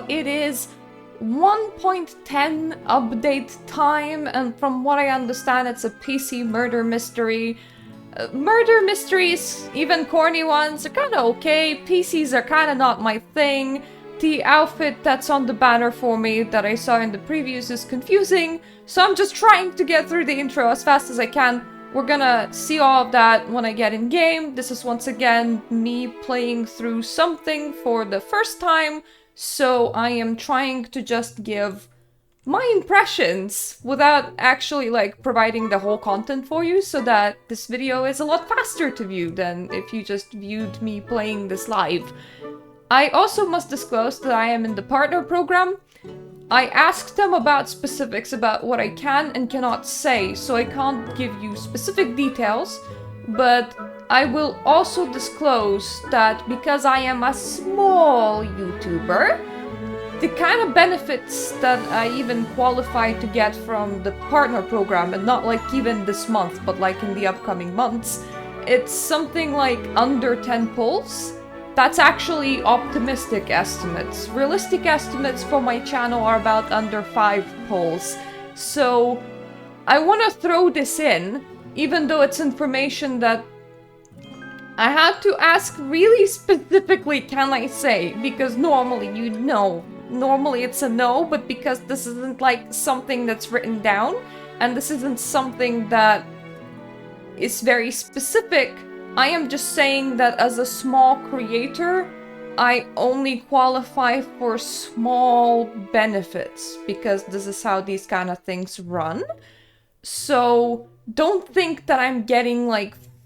video. It is 1.10 update time, and from what I understand, it's a PC murder mystery. Murder mysteries, even corny ones, are kinda okay. PCs are kinda not my thing. The outfit that's on the banner for me that I saw in the previews is confusing, so I'm just trying to get through the intro as fast as I can. We're gonna see all of that when I get in game. This is once again me playing through something for the first time, so I am trying to just give my impressions without actually providing the whole content for you, so that this video is a lot faster to view than if you just viewed me playing this live. I also must disclose that I am in the partner program. I asked them about specifics about what I can and cannot say, so I can't give you specific details, but I will also disclose that because I am a small YouTuber, the kind of benefits that I even qualify to get from the partner program, and not even this month, but in the upcoming months, it's something like under 10 pulls. That's actually optimistic estimates. Realistic estimates for my channel are about under 5 pulls. So I want to throw this in, even though it's information that I had to ask really specifically, can I say? Because normally normally it's a no, but because this isn't something that's written down, and this isn't something that is very specific, I am just saying that as a small creator, I only qualify for small benefits, because this is how these kind of things run. So don't think that I'm getting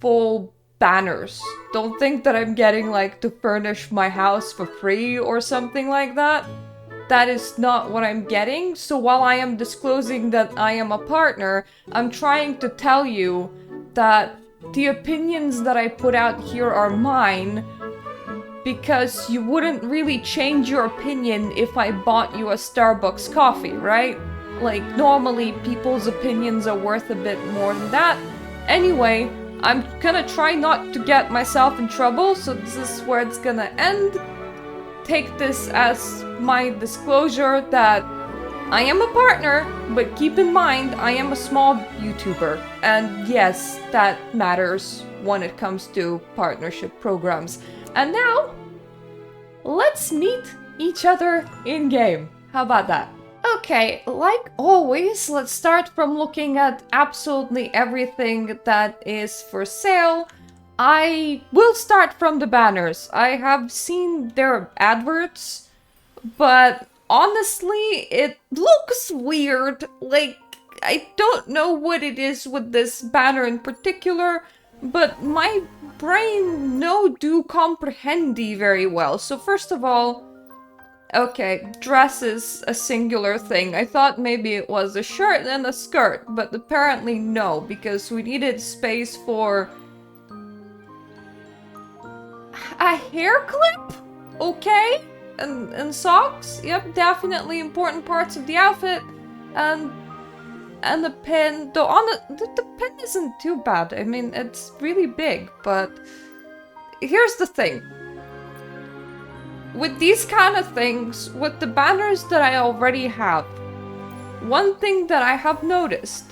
full banners. Don't think that I'm getting to furnish my house for free or something like that. That is not what I'm getting. So while I am disclosing that I am a partner, I'm trying to tell you that the opinions that I put out here are mine, because you wouldn't really change your opinion if I bought you a Starbucks coffee, right? Normally people's opinions are worth a bit more than that. Anyway, I'm gonna try not to get myself in trouble, so this is where it's gonna end. Take this as my disclosure that I am a partner, but keep in mind I am a small YouTuber, and yes, that matters when it comes to partnership programs. And now, let's meet each other in game. How about that? Okay, like always, let's start from looking at absolutely everything that is for sale. I will start from the banners. I have seen their adverts, but honestly, it looks weird. I don't know what it is with this banner in particular, but my brain no do comprehendi very well. So first of all, okay, dress is a singular thing. I thought maybe it was a shirt and a skirt, but apparently no, because we needed space for a hair clip? Okay? And socks? Yep, definitely important parts of the outfit. And the pin, though the pin isn't too bad. I mean, it's really big, but here's the thing. With these kind of things, with the banners that I already have, one thing that I have noticed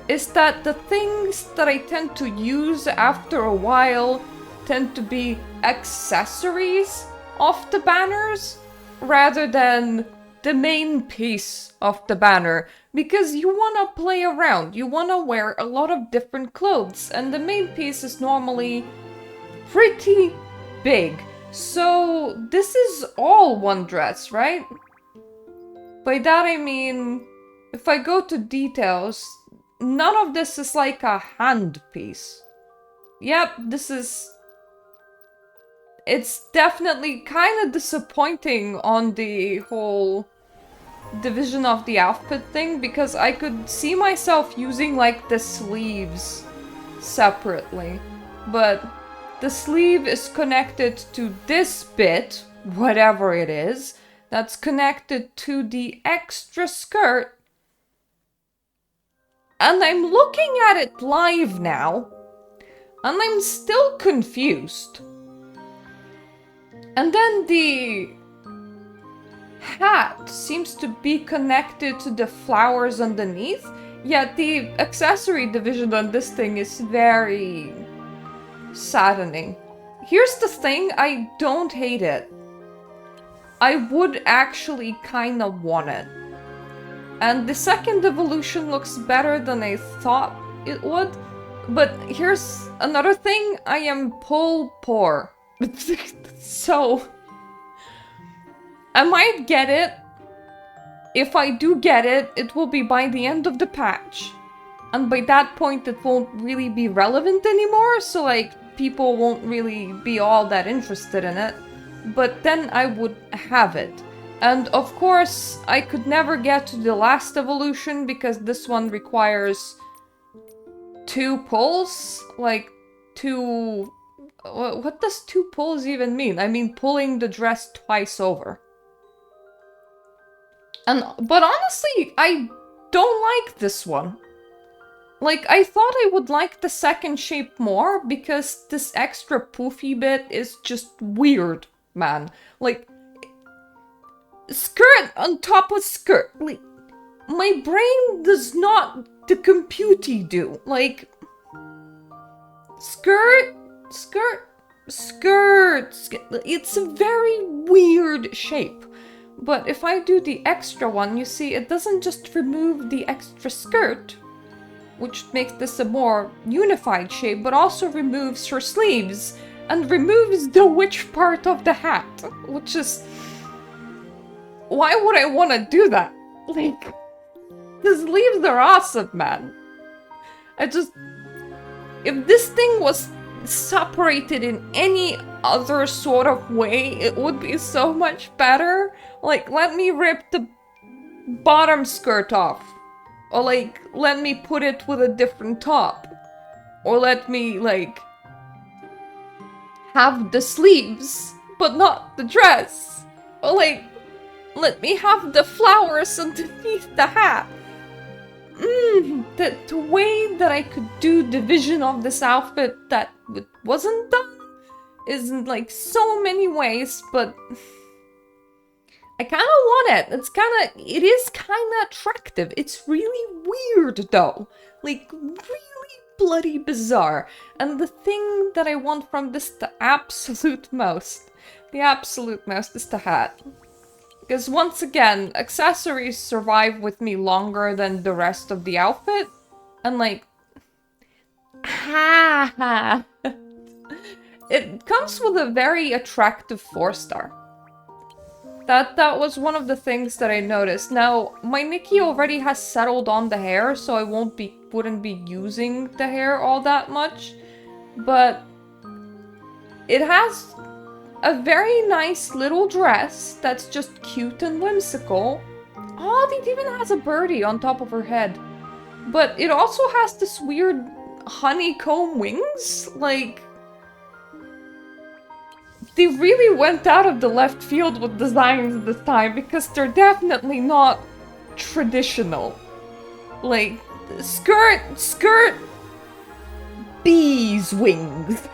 is that the things that I tend to use after a while tend to be accessories of the banners rather than the main piece of the banner, because you want to play around, you want to wear a lot of different clothes, and the main piece is normally pretty big. So this is all one dress, right? By that I mean, if I go to details, none of this is like a hand piece. Yep, it's definitely kind of disappointing on the whole division of the outfit thing, because I could see myself using the sleeves separately, but the sleeve is connected to this bit, whatever it is, that's connected to the extra skirt, and I'm looking at it live now, and I'm still confused. And then the hat seems to be connected to the flowers underneath, yet the accessory division on this thing is very saddening. Here's the thing, I don't hate it. I would actually kind of want it. And the second evolution looks better than I thought it would. But here's another thing, I am pull poor. So, I might get it. If I do get it, it will be by the end of the patch. And by that point, it won't really be relevant anymore, so like, people won't really be all that interested in it. But then I would have it. And of course, I could never get to the last evolution because this one requires 2 pulls? Like, 2... What does 2 pulls even mean? I mean, pulling the dress twice over. But honestly, I don't like this one. Like, I thought I would like the second shape more because this extra poofy bit is just weird, man. Like, skirt on top of skirt. Like, my brain does not the computey do. Like, skirt, skirt, skirt. It's a very weird shape. But if I do the extra one, you see, it doesn't just remove the extra skirt, which makes this a more unified shape, but also removes her sleeves and removes the witch part of the hat, which is... Why would I want to do that? Like, the sleeves are awesome, man. If this thing was separated in any other sort of way, it would be so much better. Like, let me rip the bottom skirt off. Or like, let me put it with a different top. Or let me, like, have the sleeves, but not the dress. Or like, let me have the flowers underneath the hat. The way that I could do division of this outfit that wasn't done is in like so many ways, but I kind of want it. It is kind of attractive. It's really weird though. Like, really bloody bizarre. And the thing that I want from this the absolute most is the hat. Because once again, accessories survive with me longer than the rest of the outfit. And like... It comes with a very attractive 4-star. That was one of the things that I noticed. Now, my Nikki already has settled on the hair, so I wouldn't be using the hair all that much. But it has a very nice little dress that's just cute and whimsical. Oh, it even has a birdie on top of her head. But it also has this weird honeycomb wings. Like, they really went out of the left field with designs this time because they're definitely not traditional. Like, skirt, bees wings.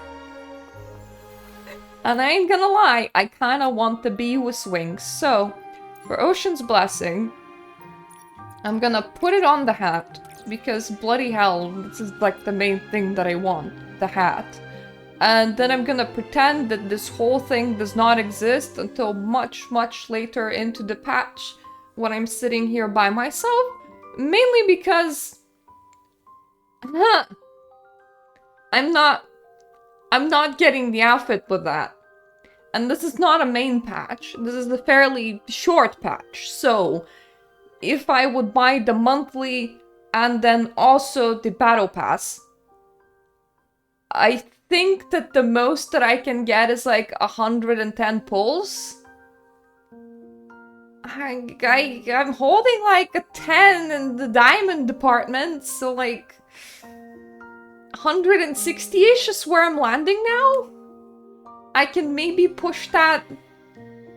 And I ain't gonna lie, I kinda want the bee with wings. So, for Ocean's Blessing, I'm gonna put it on the hat, because bloody hell, this is like the main thing that I want, the hat. And then I'm gonna pretend that this whole thing does not exist until much, much later into the patch, when I'm sitting here by myself. Mainly because... I'm not getting the outfit with that. And this is not a main patch. This is a fairly short patch. So, if I would buy the monthly and then also the battle pass, I think that the most that I can get is like 110 pulls. I'm holding like a 10 in the diamond department, so like 160-ish is where I'm landing now. I can maybe push that,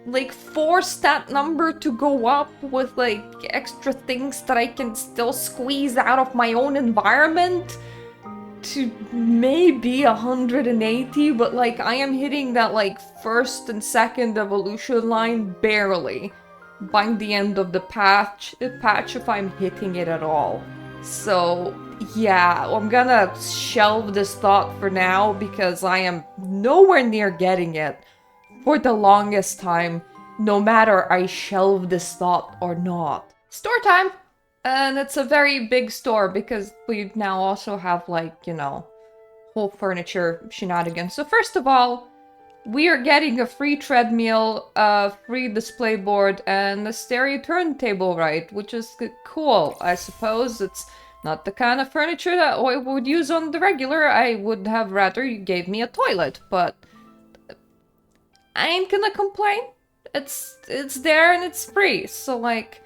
like, force that number to go up with, like, extra things that I can still squeeze out of my own environment to maybe 180, but, like, I am hitting that, like, first and second evolution line barely. by the end of the patch if I'm hitting it at all. So, yeah, I'm gonna shelve this thought for now because I am nowhere near getting it for the longest time, no matter I shelve this thought or not. Store time! And it's a very big store because we now also have, like, you know, whole furniture shenanigans. So first of all, we are getting a free treadmill, a free display board, and a stereo turntable, right? Which is cool, I suppose. It's not the kind of furniture that I would use on the regular. I would have rather you gave me a toilet, but I ain't gonna complain. It's there and it's free, so like,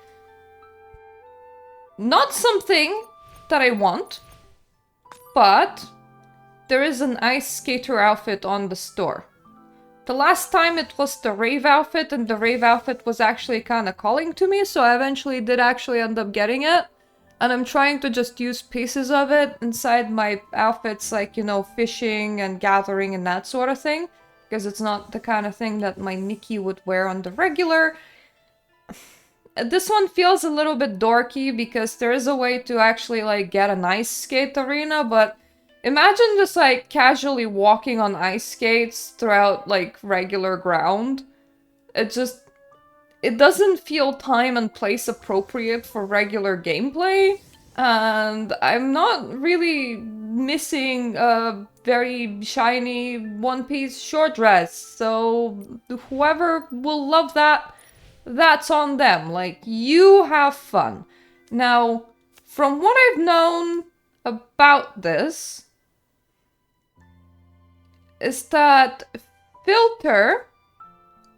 not something that I want, but there is an ice skater outfit on the store. The last time it was the rave outfit, and the rave outfit was actually kind of calling to me, so I eventually did actually end up getting it. And I'm trying to just use pieces of it inside my outfits, like, you know, fishing and gathering and that sort of thing. Because it's not the kind of thing that my Nikki would wear on the regular. This one feels a little bit dorky because there is a way to actually, like, get an ice skate arena, but imagine just, like, casually walking on ice skates throughout, like, regular ground. It doesn't feel time and place appropriate for regular gameplay, and I'm not really missing a very shiny one-piece short dress, so whoever will love that, that's on them. Like, you have fun. Now, from what I've known about this, is that filter,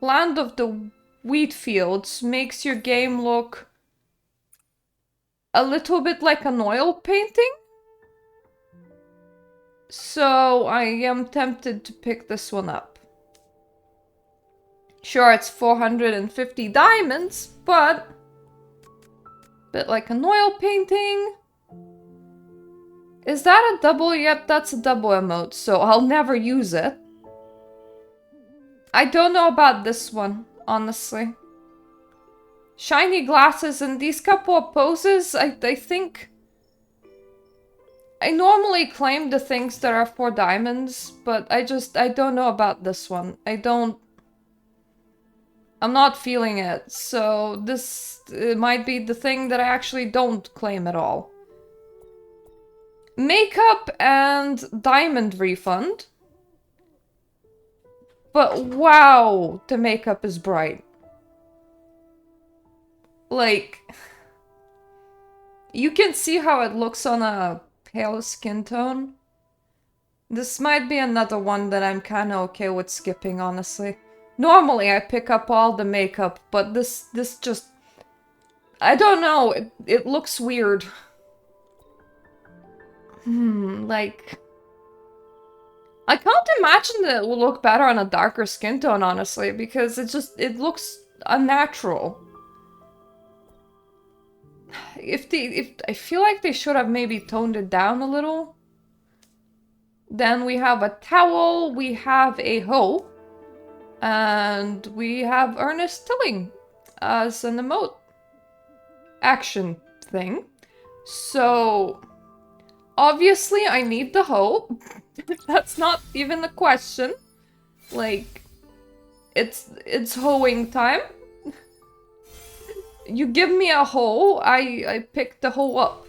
Land of the Wheat Fields, makes your game look a little bit like an oil painting. So I am tempted to pick this one up. Sure, it's 450 diamonds, but a bit like an oil painting. Is that a double? Yep, that's a double emote, so I'll never use it. I don't know about this one, honestly. Shiny glasses and these couple of poses, I think... I normally claim the things that are for diamonds, but I don't know about this one. I'm not feeling it, so this might be the thing that I actually don't claim at all. Makeup and diamond refund. But wow, the makeup is bright. Like, you can see how it looks on a pale skin tone. This might be another one that I'm kinda okay with skipping, honestly. Normally I pick up all the makeup, but this just... I don't know, it looks weird. Like... I can't imagine that it will look better on a darker skin tone, honestly, because it looks unnatural. If I feel like they should have maybe toned it down a little. Then we have a towel, we have a hoe, and we have Ernest Tilling as an emote action thing. So obviously I need the hoe. That's not even a question. Like, it's hoeing time. You give me a hoe, I pick the hoe up.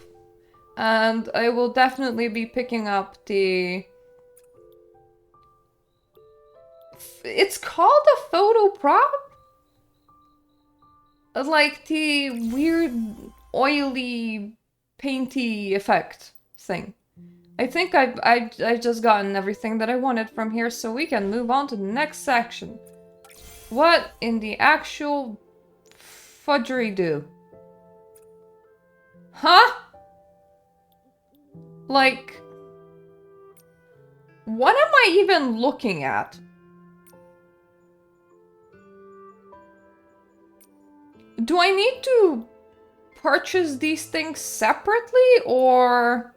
And I will definitely be picking up the... It's called a photo prop? Like the weird oily painty effect thing. I think I've just gotten everything that I wanted from here, so we can move on to the next section. What in the actual fudgery-do? Huh? Like, what am I even looking at? Do I need to purchase these things separately, or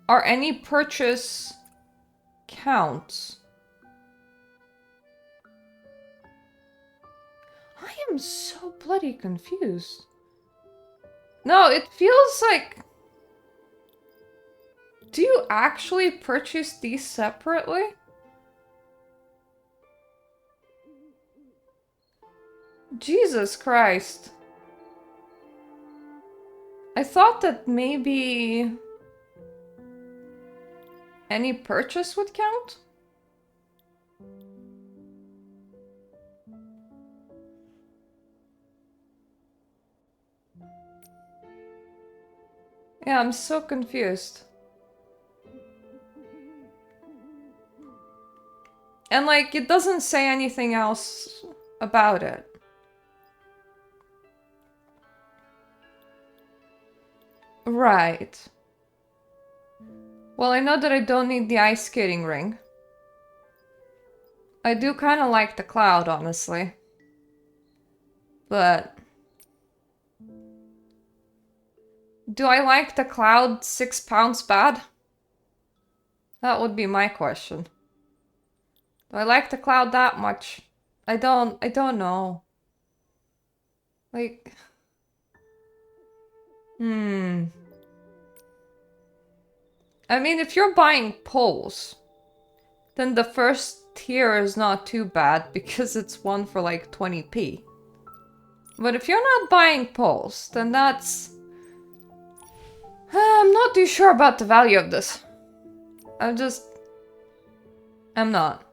are any purchase counts? I am so bloody confused. No, it feels like... Do you actually purchase these separately? Jesus Christ. I thought that maybe... any purchase would count? Yeah, I'm so confused. And like, it doesn't say anything else about it. Right. Well, I know that I don't need the ice skating ring. I do kind of like the cloud, honestly. But... do I like the cloud 6 pounds bad? That would be my question. Do I like the cloud that much? I don't know. Like... I mean, if you're buying poles, then the first tier is not too bad because it's one for like 20p. But if you're not buying poles, then that's... I'm not too sure about the value of this. I'm not.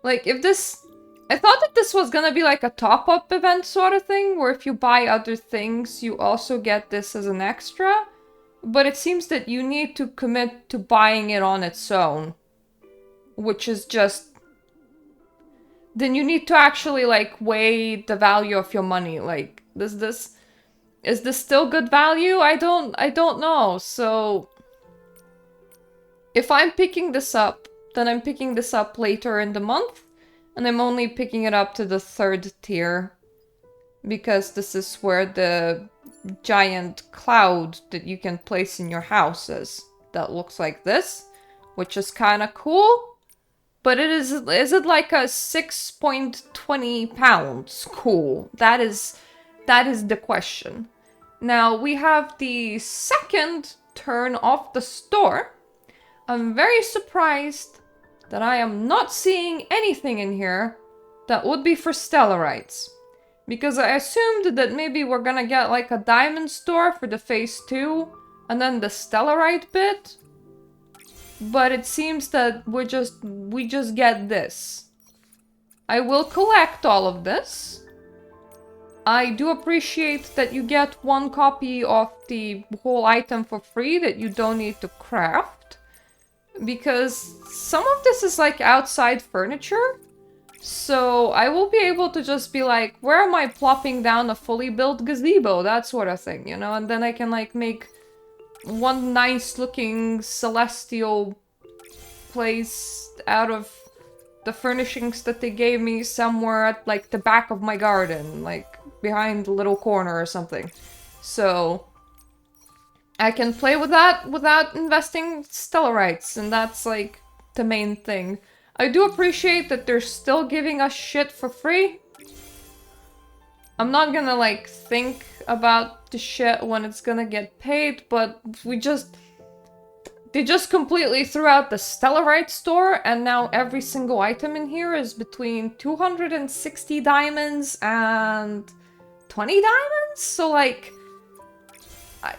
Like, if this... I thought that this was gonna be like a top-up event sort of thing, where if you buy other things, you also get this as an extra. But it seems that you need to commit to buying it on its own. Which is just... then you need to actually, like, weigh the value of your money. Like, is this still good value? I don't know. So... if I'm picking this up, then I'm picking this up later in the month. And I'm only picking it up to the 3rd tier. Because this is where the giant cloud that you can place in your house is. That looks like this. Which is kind of cool. But is it like a 6.20 pounds cool? That is the question. Now we have the 2nd turn of the store. I'm very surprised that I am not seeing anything in here that would be for stellarites. Because I assumed that maybe we're gonna get like a diamond store for the phase 2 and then the stellarite bit. But it seems that we just get this. I will collect all of this. I do appreciate that you get 1 copy of the whole item for free that you don't need to craft. Because some of this is like outside furniture. So I will be able to just be like, where am I plopping down a fully built gazebo? That sort of thing, you know? And then I can like make one nice looking celestial place out of the furnishings that they gave me somewhere at like the back of my garden, like behind a little corner or something. So I can play with that without investing stellarites, and that's like the main thing. I do appreciate that they're still giving us shit for free. I'm not gonna like think about the shit when it's gonna get paid, but they just completely threw out the stellarite store, and now every single item in here is between 260 diamonds and 20 diamonds? So like,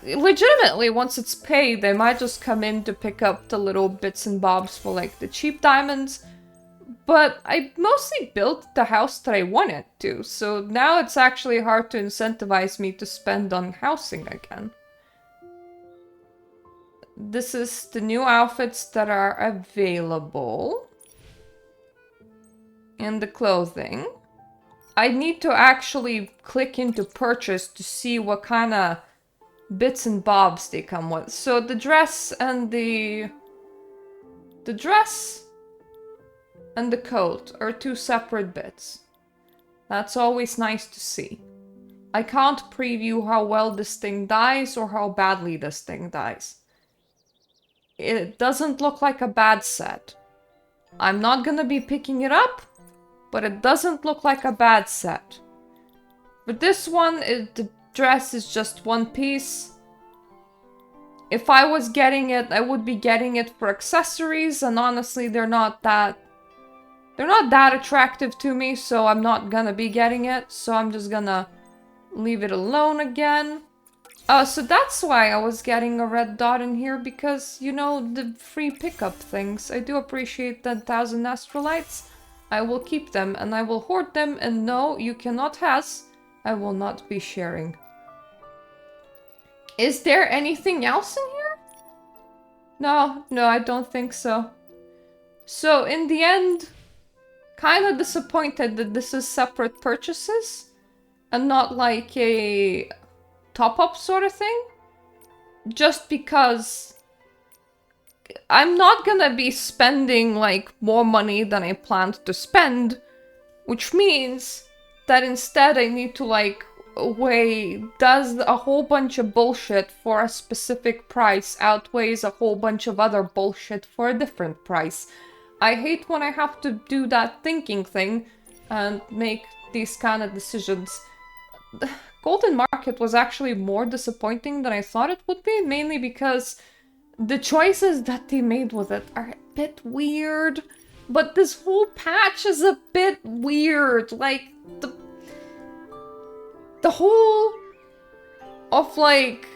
legitimately, once it's paid, they might just come in to pick up the little bits and bobs for like the cheap diamonds. But I mostly built the house that I wanted to, so now it's actually hard to incentivize me to spend on housing again. This is the new outfits that are available. And the clothing. I need to actually click into purchase to see what kind of bits and bobs they come with. So the dress and the dress and the coat are 2 separate bits. That's always nice to see. I can't preview how well this thing dies or how badly this thing dies. It doesn't look like a bad set. I'm not gonna be picking it up, but it doesn't look like a bad set. For this one, the dress is just one piece. If I was getting it, I would be getting it for accessories, and honestly, they're not that attractive to me, so I'm not gonna be getting it, so I'm just gonna leave it alone again. So that's why I was getting a red dot in here, because, you know, the free pickup things. I do appreciate the 1,000 astrolites. I will keep them, and I will hoard them, and no, you cannot has. I will not be sharing. Is there anything else in here? No, I don't think so. So, in the end, kind of disappointed that this is separate purchases, and not like a top-up sort of thing. Just because I'm not gonna be spending, like, more money than I planned to spend, which means that instead I need to, like, weigh, does a whole bunch of bullshit for a specific price outweighs a whole bunch of other bullshit for a different price. I hate when I have to do that thinking thing and make these kind of decisions. Golden Market was actually more disappointing than I thought it would be, mainly because the choices that they made with it are a bit weird, but this whole patch is a bit weird. Like, the whole of, like,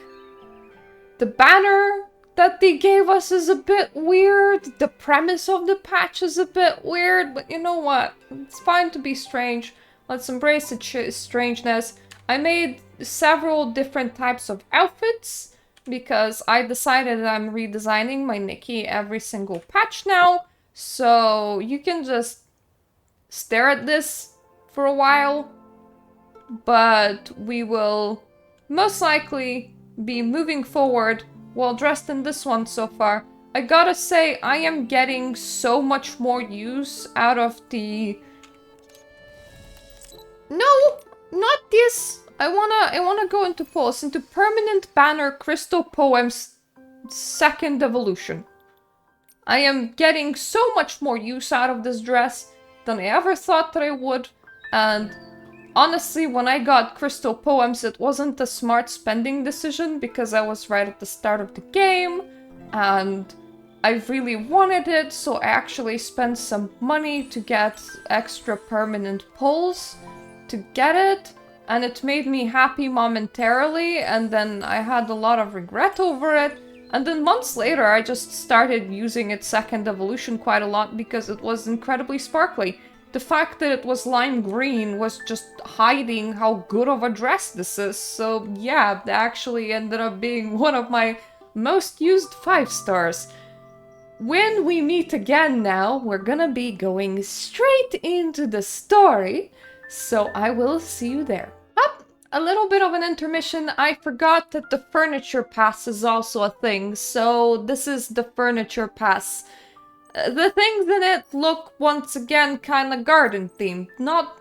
the banner that they gave us is a bit weird. The premise of the patch is a bit weird, but you know what? It's fine to be strange. Let's embrace the strangeness. I made several different types of outfits because I decided that I'm redesigning my Nikki every single patch now. So you can just stare at this for a while, but we will most likely be moving forward well dressed in this one so far. I gotta say, I am getting so much more use out of the... No! Not this! I wanna go into pulse, into Permanent Banner Crystal Poems 2nd Evolution. I am getting so much more use out of this dress than I ever thought that I would, and honestly, when I got Crystal Poems, it wasn't a smart spending decision because I was right at the start of the game, and I really wanted it, so I actually spent some money to get extra permanent pulls to get it, and it made me happy momentarily, and then I had a lot of regret over it, and then months later I just started using its 2nd evolution quite a lot because it was incredibly sparkly. The fact that it was lime green was just hiding how good of a dress this is, so yeah, it actually ended up being one of my most used 5 stars. When we meet again now, we're gonna be going straight into the story, so I will see you there. A little bit of an intermission. I forgot that the furniture pass is also a thing, so this is the furniture pass. The things in it look, once again, kinda garden themed. Not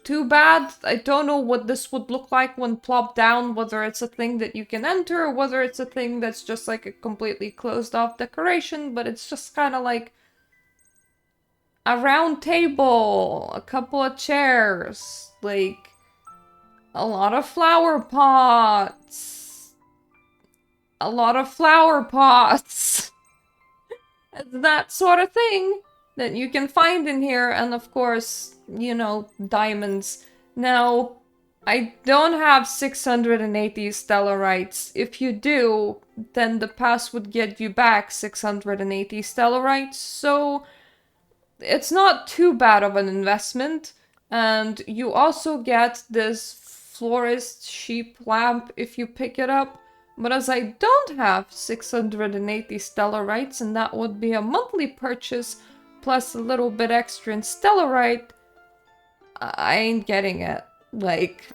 too bad. I don't know what this would look like when plopped down, whether it's a thing that you can enter, or whether it's a thing that's just like a completely closed off decoration, but it's just kinda like a round table, a couple of chairs, like a lot of flower pots. A lot of flower pots. That sort of thing that you can find in here, and of course, you know, diamonds. Now, I don't have 680 stellarites. If you do, then the pass would get you back 680 stellarites, so it's not too bad of an investment. And you also get this florist sheep lamp if you pick it up. But as I don't have 680 stellarites, and that would be a monthly purchase, plus a little bit extra in stellarite, I ain't getting it. Like,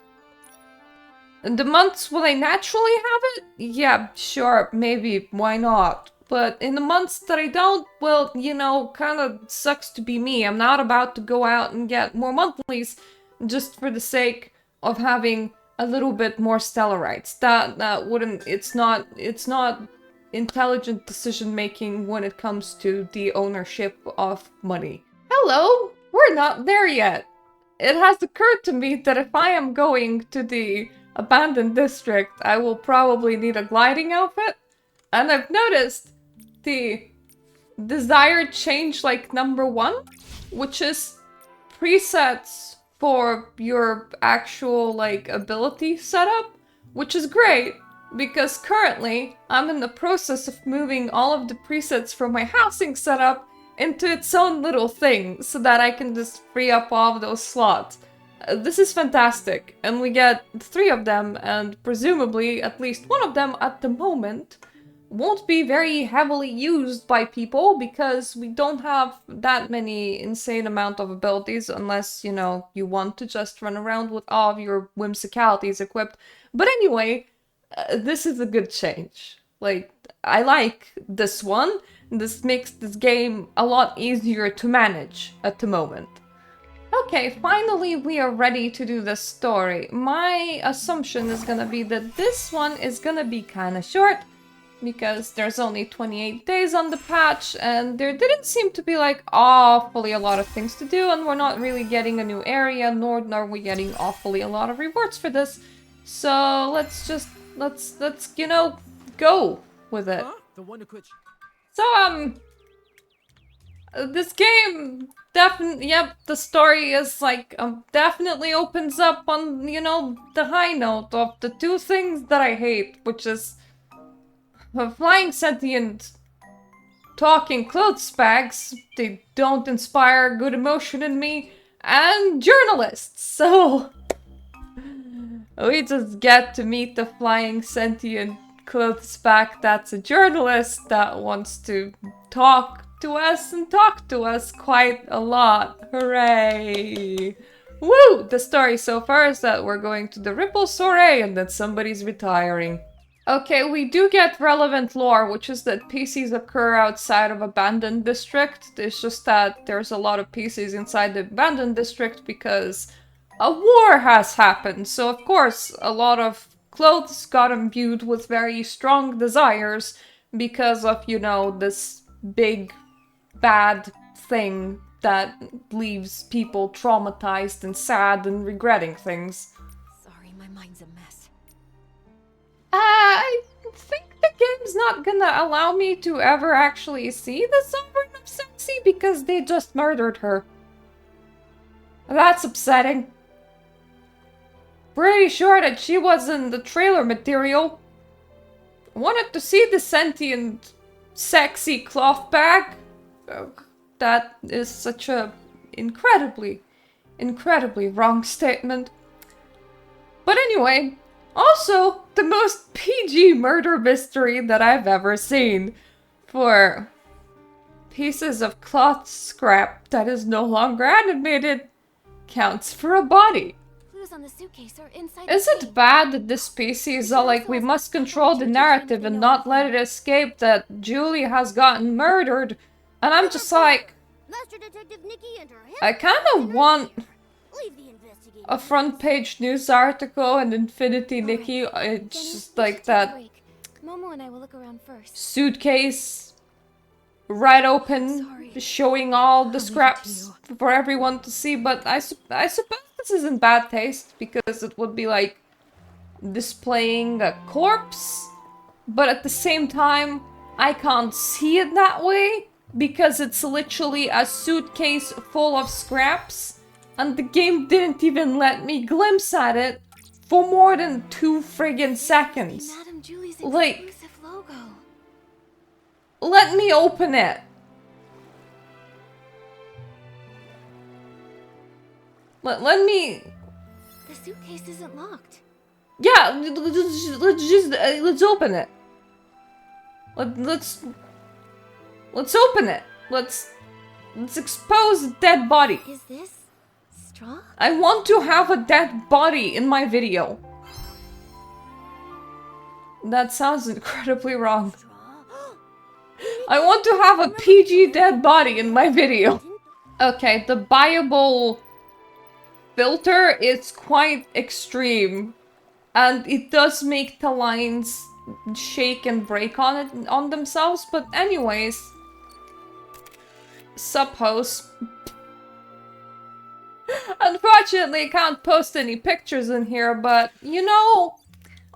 in the months when I naturally have it, yeah, sure, maybe, why not? But in the months that I don't, well, you know, kinda sucks to be me. I'm not about to go out and get more monthlies just for the sake of having a little bit more stellarites. That wouldn't, it's not intelligent decision making when it comes to the ownership of money. Hello, we're not there yet. it has occurred to me that if I am going to the abandoned district, I will probably need a gliding outfit. And I've noticed the desired change, like number 1, which is presets for your actual, like, ability setup, which is great, because currently I'm in the process of moving all of the presets from my housing setup into its own little thing, so that I can just free up all of those slots. This is fantastic, and we get 3 of them, and presumably at least one of them at the moment won't be very heavily used by people, because we don't have that many insane amount of abilities, unless, you know, you want to just run around with all of your whimsicalities equipped. But anyway, this is a good change. Like, I like this one. This makes this game a lot easier to manage at the moment. Okay, finally we are ready to do the story. My assumption is gonna be that this one is gonna be kinda short, because there's only 28 days on the patch, and there didn't seem to be, like, awfully a lot of things to do, and we're not really getting a new area, nor are we getting awfully a lot of rewards for this. So let's just, let's you know, go with it. The one who quit. So, this game definitely, yep, the story is, like, definitely opens up on, you know, the high note of the 2 things that I hate, which is flying sentient talking clothes bags. They don't inspire good emotion in me, and journalists. So we just get to meet the flying sentient clothes bag that's a journalist that wants to talk to us and talk to us quite a lot. Hooray! Woo! The story so far is that we're going to the Ripple Soiree and that somebody's retiring. Okay, we do get relevant lore, which is that pieceys occur outside of abandoned district. It's just that there's a lot of pieceys inside the abandoned district because a war has happened. So of course, a lot of clothes got imbued with very strong desires because of, you know, this big bad thing that leaves people traumatized and sad and regretting things. Sorry, my mind's a mess. I think the game's not gonna allow me to ever actually see the Sovereign of Sexy because they just murdered her. That's upsetting. Pretty sure that she was in the trailer material. Wanted to see the sentient, sexy cloth bag. That is such a incredibly wrong statement. But anyway, also the most PG murder mystery that I've ever seen. For pieces of cloth scrap that is no longer animated counts for a body. Clues on the suitcase are inside. Is it bad that this species are like, we must control the narrative and not let it escape that Julie has gotten murdered? And I'm just like, Master Detective Nikki and her I kind of want leave the investigation. a front page news article and Infinity Nikki. It's just like that Momo and I will look around first. suitcase right open, Sorry. showing all the I'll leave it to scraps for everyone to see. But I suppose this is in bad taste because it would be like displaying a corpse, but at the same time, I can't see it that way because it's literally a suitcase full of scraps, and the game didn't even let me glimpse at it for more than 2 friggin' seconds. Madame Julie's Like- exclusive logo. Let me open it. Let me. The suitcase isn't locked. Yeah, let's open it. Let's open it. Let's expose a dead body. Is this straw? I want to have a dead body in my video. That sounds incredibly wrong. Straw? I want to have a PG dead body in my video. Okay, the buyable filter is quite extreme, and it does make the lines shake and break on themselves. But anyways, suppose. And Unfortunately, I can't post any pictures in here, but, you know,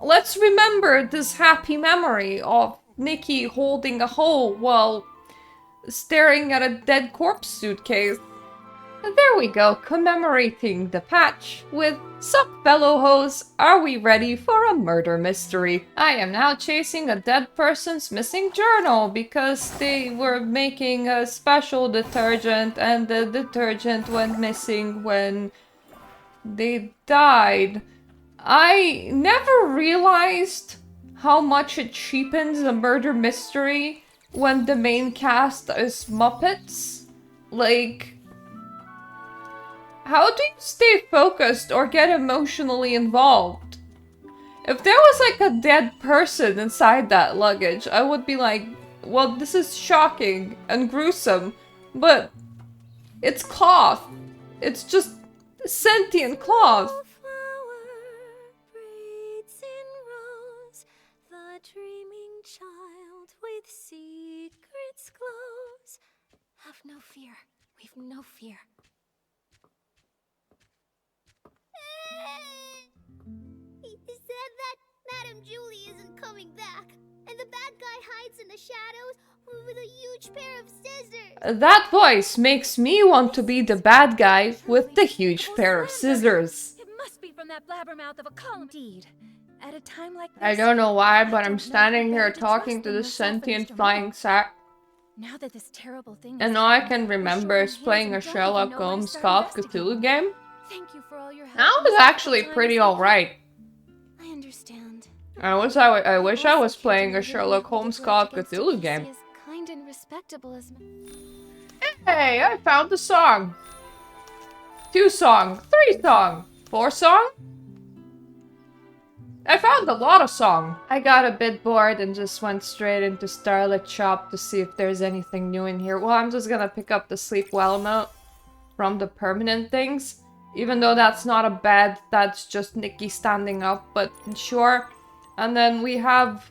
let's remember this happy memory of Nikki holding a hoe while staring at a dead corpse suitcase. There we go, commemorating the patch with "Sup fellow hoes, are we ready for a murder mystery?" I am now chasing a dead person's missing journal because they were making a special detergent and the detergent went missing when they died. I never realized how much it cheapens a murder mystery when the main cast is Muppets. Like, how do you stay focused or get emotionally involved? If there was like a dead person inside that luggage, I would be like, well, this is shocking and gruesome, but it's cloth. It's just sentient cloth. The dreaming child with secrets glows. Have no fear. We've no fear. He said that Madame Julie isn't coming back, and the bad guy hides in the shadows with a huge pair of scissors. That voice makes me want to be the bad guy with the huge pair of scissors. It must be from that blabbermouth of a column. Indeed. At a time like this, I don't know why, but I I'm don't know standing who here better to talking trust to than the yourself and sentient Mr. flying Moore. sack. Now that this terrible thing And has all I happened, can we're remember sure is in playing a hands and don't Sherlock even know where to Holmes start Call of investigating. Cthulhu game. Thank you for all your help. That in was these actually difficult pretty times. alright. I understand. I wish I Also was care to playing know a that Sherlock we hold Holmes a Call of grudge against a Cthulhu PC game. as kind and respectable as Hey, I found a song. 2 song, 3 song, 4 song? I found a lot of song. I got a bit bored and just went straight into Starlit Shop to see if there's anything new in here. Well, I'm just gonna pick up the sleep well emote from the permanent things. Even though that's not a bed, that's just Nikki standing up, but sure. And then we have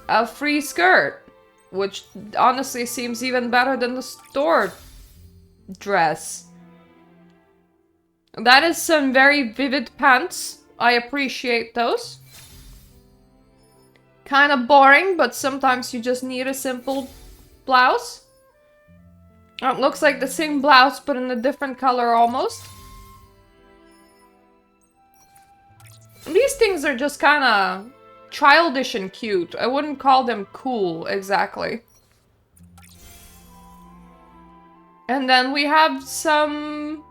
a free skirt, which honestly seems even better than the store dress. That is some very vivid pants. I appreciate those. Kind of boring, but sometimes you just need a simple blouse. It looks like the same blouse, but in a different color almost. These things are just kind of childish and cute. I wouldn't call them cool, exactly. And then we have some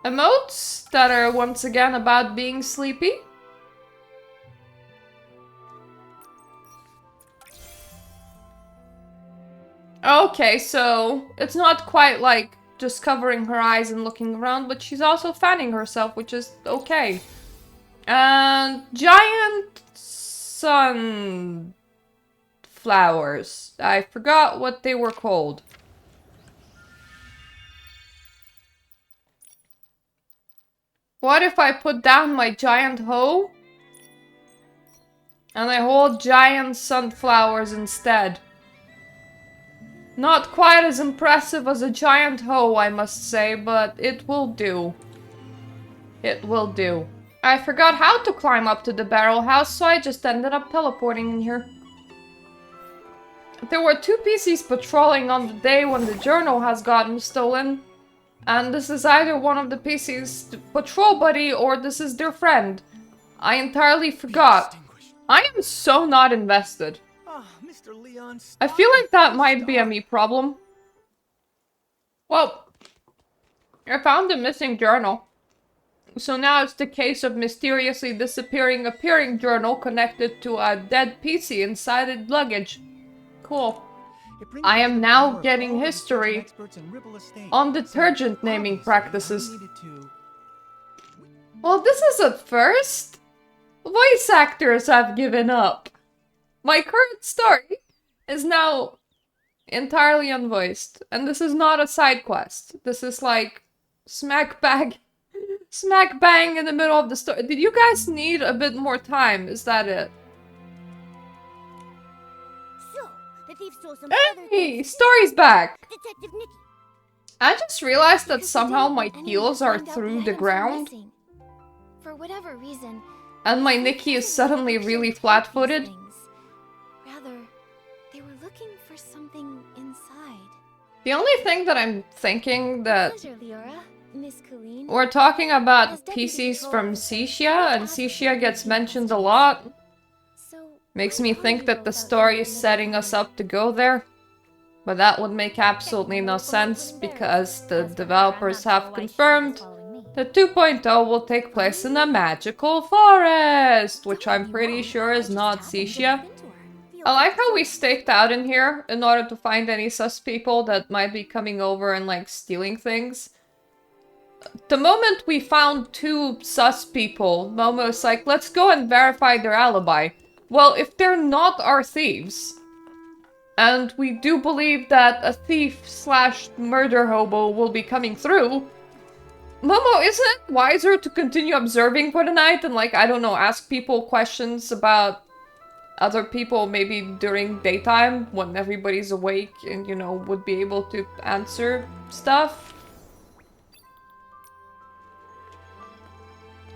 emotes that are once again about being sleepy. Okay, so it's not quite like just covering her eyes and looking around, but she's also fanning herself, which is okay. And giant sunflowers. I forgot what they were called. What if I put down my giant hoe? And I hold giant sunflowers instead. Not quite as impressive as a giant hoe, I must say, but it will do. It will do. I forgot how to climb up to the barrel house, so I just ended up teleporting in here. There were 2 PCs patrolling on the day when the journal has gotten stolen. And this is either one of the PC's patrol buddy or this is their friend. I entirely forgot. I am so not invested. Mr. Leon, I feel like that might be a me problem. Well, I found the missing journal. So now it's the case of mysteriously disappearing appearing journal connected to a dead PC inside the luggage. Cool. I am now getting history on detergent naming practices. Well, this is a first. Voice actors have given up. My current story is now entirely unvoiced. And this is not a side quest. This is like smack bang in the middle of the story. Did you guys need a bit more time? Is that it? So, the thief stole some other Hey, things. story's back. Detective Nikki. I just realized that Because somehow they my didn't want heels anyone are to find out through the the items were ground. missing. For whatever reason, And my they Nikki is didn't suddenly actually really take these flat-footed. things. Rather, they were looking for something inside. The only thing that I'm thinking that Pleasure, Leora. Miss Colleen. we're talking As about deputy pieceys patrol from officer, Cecia, I and asked Cecia you gets few mentioned a questions. lot. So, Makes why me are think you that the both out story here is in the setting us dark? up to go there. But that would make absolutely no Checking on the sense local mood because the As for her, I'm developers not sure have why she was confirmed following me. that 2.0 will take place in a magical forest, which Don't I'm get me pretty wrong, sure I is just not happened to Cecia. bump into her. Feels I like how we surprise. staked out in here in order to find any sus people that might be coming over and like stealing things. The moment we found 2 sus people, Momo's like, let's go and verify their alibi. Well, if they're not our thieves, and we do believe that a thief slash murder hobo will be coming through, Momo, isn't it wiser to continue observing for the night and, like, I don't know, ask people questions about other people maybe during daytime when everybody's awake and, you know, would be able to answer stuff?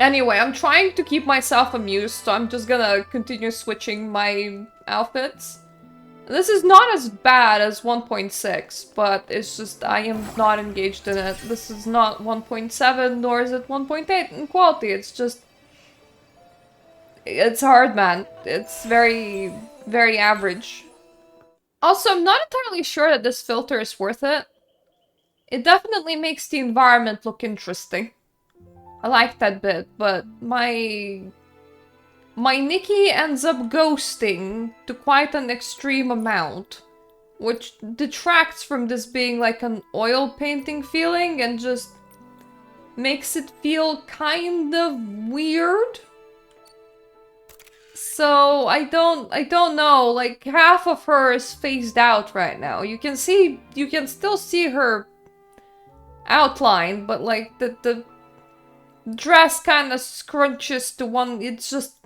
Anyway, I'm trying to keep myself amused, so I'm just gonna continue switching my outfits. This is not as bad as 1.6, but it's just I am not engaged in it. This is not 1.7, nor is it 1.8 in quality. It's just... it's hard, man. It's very, very average. Also, I'm not entirely sure that this filter is worth it. It definitely makes the environment look interesting. I like that bit, but my Nikki ends up ghosting to quite an extreme amount, which detracts from this being like an oil painting feeling and just makes it feel kind of weird. So I don't know, like half of her is phased out right now. You can still see her outline, but like the dress kind of scrunches to one. It's just,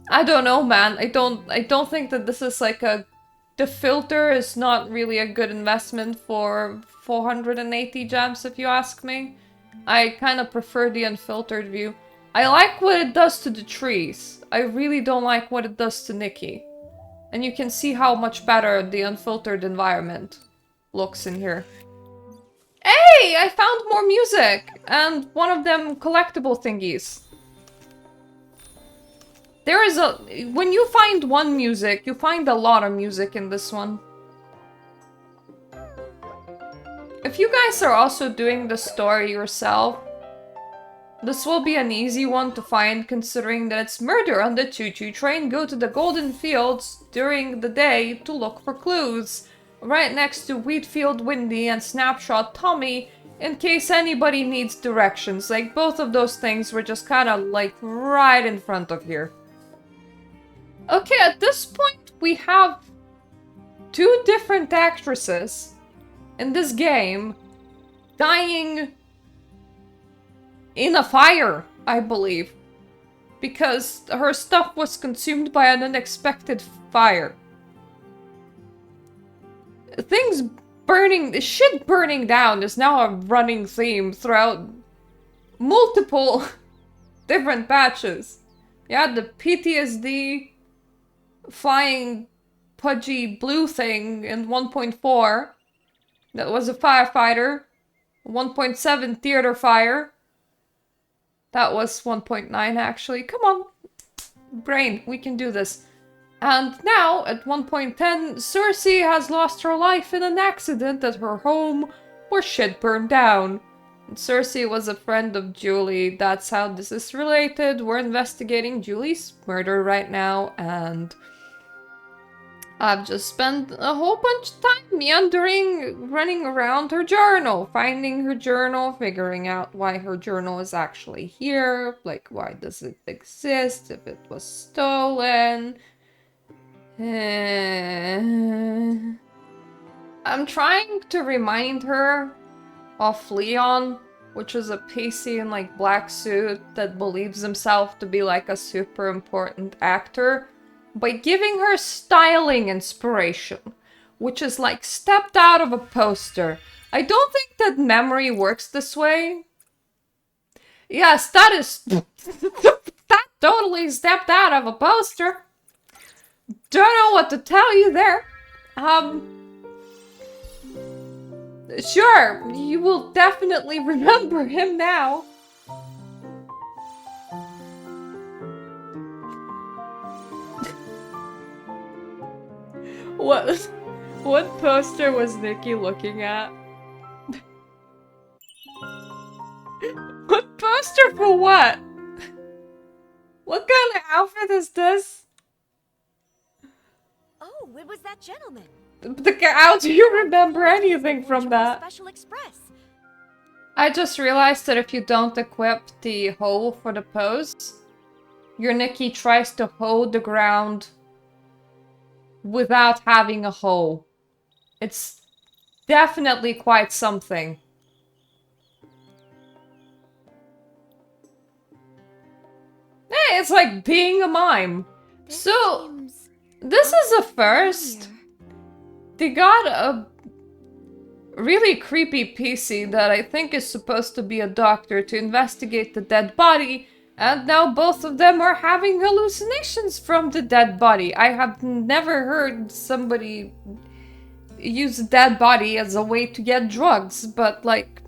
I don't know, man. I don't think that this is like a... the filter is not really a good investment for 480 gems, if you ask me. I kind of prefer the unfiltered view. I like what it does to the trees. I really don't like what it does to Nikki. And you can see how much better the unfiltered environment looks in here. Hey! I found more music! And one of them collectible thingies. There is a... when you find one music, you find a lot of music in this one. If you guys are also doing the story yourself, this will be an easy one to find considering that it's murder on the choo-choo train. Go to the Golden Fields during the day to look for clues. Right next to Wheatfield Windy and Snapshot Tommy in case anybody needs directions. Like both of those things were just kind of like right in front of here. Okay, at this point we have 2 different actresses in this game dying in a fire, I believe, because her stuff was consumed by an unexpected fire. Things burning, shit burning down is now a running theme throughout multiple different patches. You had the PTSD flying pudgy blue thing in 1.4 that was a firefighter. 1.7 theater fire. That was 1.9 actually. Come on, brain, we can do this. And now, at 1.10, Cersei has lost her life in an accident at her home where shit burned down. And Cersei was a friend of Julie, that's how this is related. We're investigating Julie's murder right now, and I've just spent a whole bunch of time meandering, running around her journal, finding her journal, figuring out why her journal is actually here, like why does it exist, if it was stolen. I'm trying to remind her of Leon, which is a piecey in like black suit that believes himself to be like a super important actor, by giving her styling inspiration, which is like stepped out of a poster. I don't think that memory works this way. Yes, that is... that totally stepped out of a poster. Don't know what to tell you there. Sure, you will definitely remember him now. What poster was Nikki looking at? What poster for what? What kind of outfit is this? Oh, it was that gentleman. How do you remember anything from that? Special Express. I just realized that if you don't equip the hoe for the pose, your Nikki tries to hoe the ground without having a hoe. It's definitely quite something. Hey, it's like being a mime. So, this is a first. They got a really creepy piecey that I think is supposed to be a doctor to investigate the dead body, and now both of them are having hallucinations from the dead body. I have never heard somebody use a dead body as a way to get drugs, but like,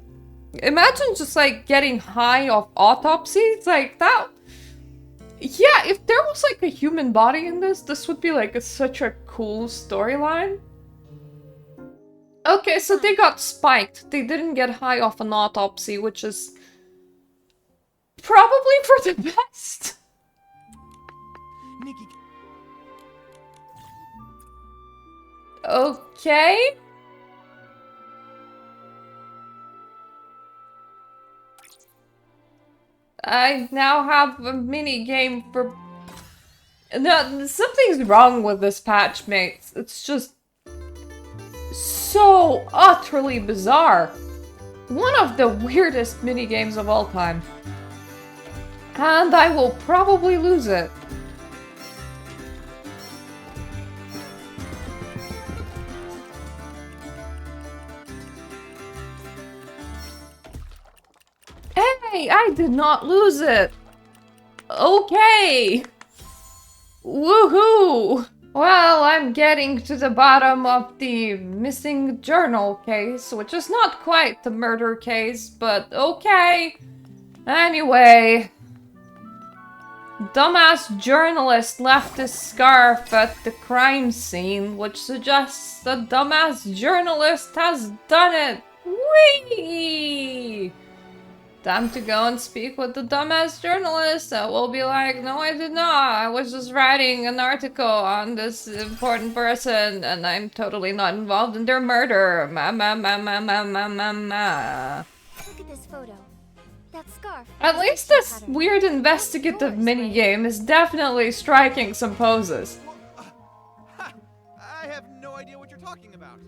imagine just like getting high off autopsies like that. Yeah, if there was like a human body in this would be like such a cool storyline. Okay, so they got spiked. They didn't get high off an autopsy, which is probably for the best. Nikki. Okay. I now have a mini game for... No, something's wrong with this patch, mates. It's just so utterly bizarre. One of the weirdest mini games of all time. And I will probably lose it. Hey, I did not lose it. Okay. Woohoo! Well, I'm getting to the bottom of the missing journal case, which is not quite the murder case, but okay. Anyway, dumbass journalist left his scarf at the crime scene, which suggests the dumbass journalist has done it. Whee! Time to go and speak with the dumbass journalist. We'll be like, no, I did not. I was just writing an article on this important person, and I'm totally not involved in their murder. Look at this photo. That scarf. At least this weird investigative minigame is definitely striking some poses. I have no idea what you're talking about.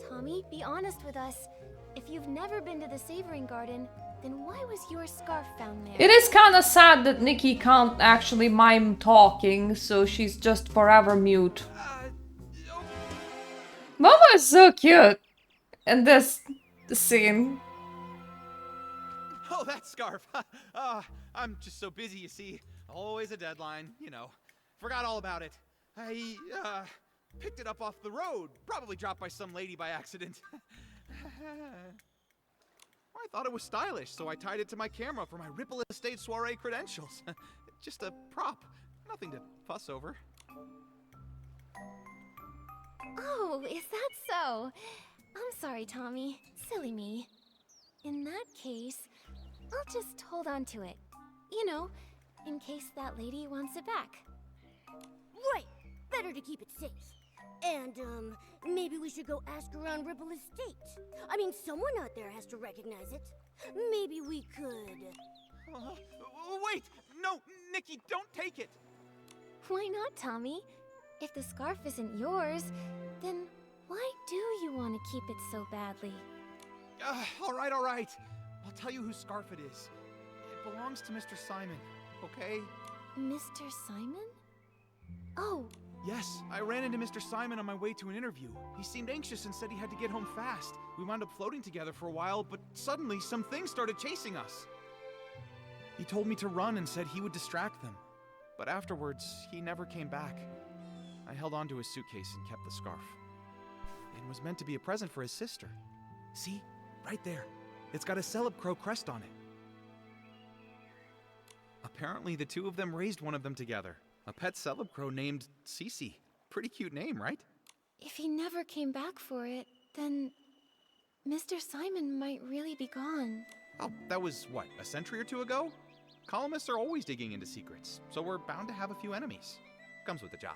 Tommy, be honest with us. If you've never been to the Savoring Garden, then why was your scarf found there? It is kinda sad that Nikki can't actually mime talking, so she's just forever mute. Mama is so cute in this scene. Oh, that scarf. I'm just so busy, you see. Always a deadline, you know. Forgot all about it. I picked it up off the road. Probably dropped by some lady by accident. I thought it was stylish, so I tied it to my camera for my Ripple Estate soiree credentials. Just a prop. Nothing to fuss over. Oh, is that so? I'm sorry, Tommy. Silly me. In that case, I'll just hold on to it. You know, in case that lady wants it back. Right. Better to keep it safe. And, maybe we should go ask around Ripple Estate. I mean, someone out there has to recognize it. Maybe we could... Wait! No, Nikki, don't take it! Why not, Tommy? If the scarf isn't yours, then why do you want to keep it so badly? All right. I'll tell you whose scarf it is. It belongs to Mr. Simon, okay? Mr. Simon? Oh, Yes, I ran into Mr. Simon on my way to an interview. He seemed anxious and said he had to get home fast. We wound up floating together for a while, but suddenly some things started chasing us. He told me to run and said he would distract them. But afterwards, he never came back. I held onto his suitcase and kept the scarf. It was meant to be a present for his sister. See? Right there. It's got a Celeb Crow crest on it. Apparently, the two of them raised one of them together. A pet Celeb Crow named Cece. Pretty cute name, right? If he never came back for it, then Mr. Simon might really be gone. Oh, that was, what, a century or two ago? Columnists are always digging into secrets, so we're bound to have a few enemies. Comes with the job.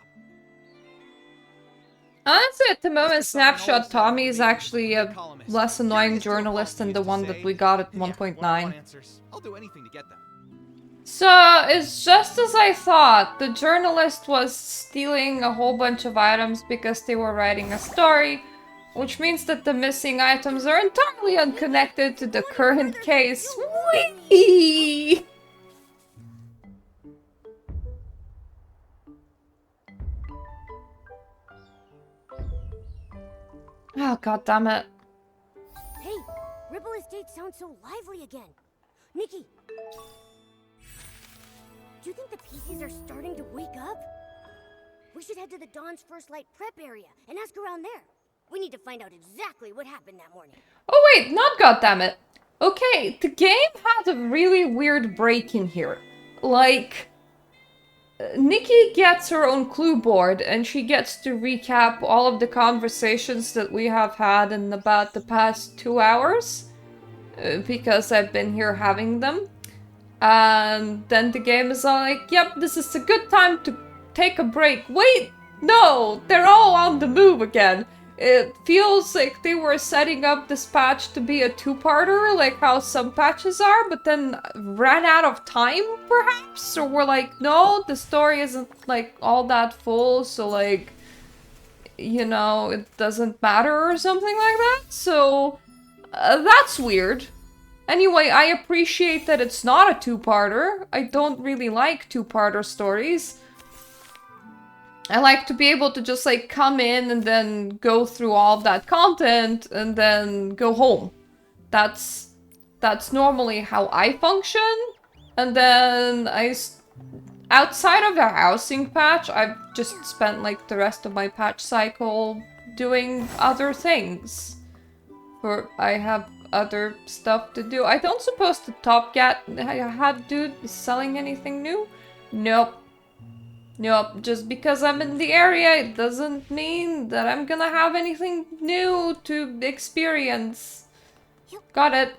Honestly, at the moment, Snapshot Tommy is actually a less annoying journalist than the one that we got at 1.9. I'll do anything to get them. So, it's just as I thought. The journalist was stealing a whole bunch of items because they were writing a story, which means that the missing items are entirely unconnected to the current case. Whee! Oh, god damn it. Hey, Ripple Estate sounds so lively again. Nikki, do you think the pieceys are starting to wake up? We should head to the Dawn's First Light prep area and ask around there. We need to find out exactly what happened that morning. Oh wait, not goddammit. Okay, the game had a really weird break in here. Like, Nikki gets her own clue board and she gets to recap all of the conversations that we have had in about the past 2 hours. Because I've been here having them. And then the game is all like, yep, this is a good time to take a break. Wait, no, they're all on the move again. It feels like they were setting up this patch to be a two-parter, like how some patches are, but then ran out of time, perhaps? So we're like, no, the story isn't, like, all that full, so, like, you know, it doesn't matter or something like that. So, that's weird. Anyway, I appreciate that it's not a two-parter. I don't really like two-parter stories. I like to be able to just, like, come in and then go through all of that content and then go home. That's normally how I function. And then outside of the housing patch, I've just spent, like, the rest of my patch cycle doing other things. I have other stuff to do. I don't suppose the Top Cat dude is selling anything new? Nope. Nope, just because I'm in the area, it doesn't mean that I'm gonna have anything new to experience. Got it.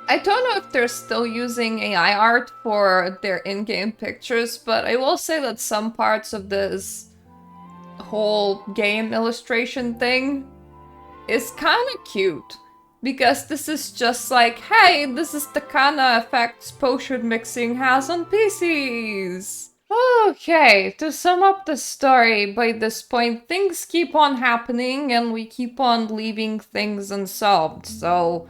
I don't know if they're still using AI art for their in-game pictures, but I will say that some parts of this whole game illustration thing is kind of cute. Because this is just like, hey, this is the kind of effects potion mixing has on PCs. Okay, to sum up the story, by this point, things keep on happening and we keep on leaving things unsolved. So,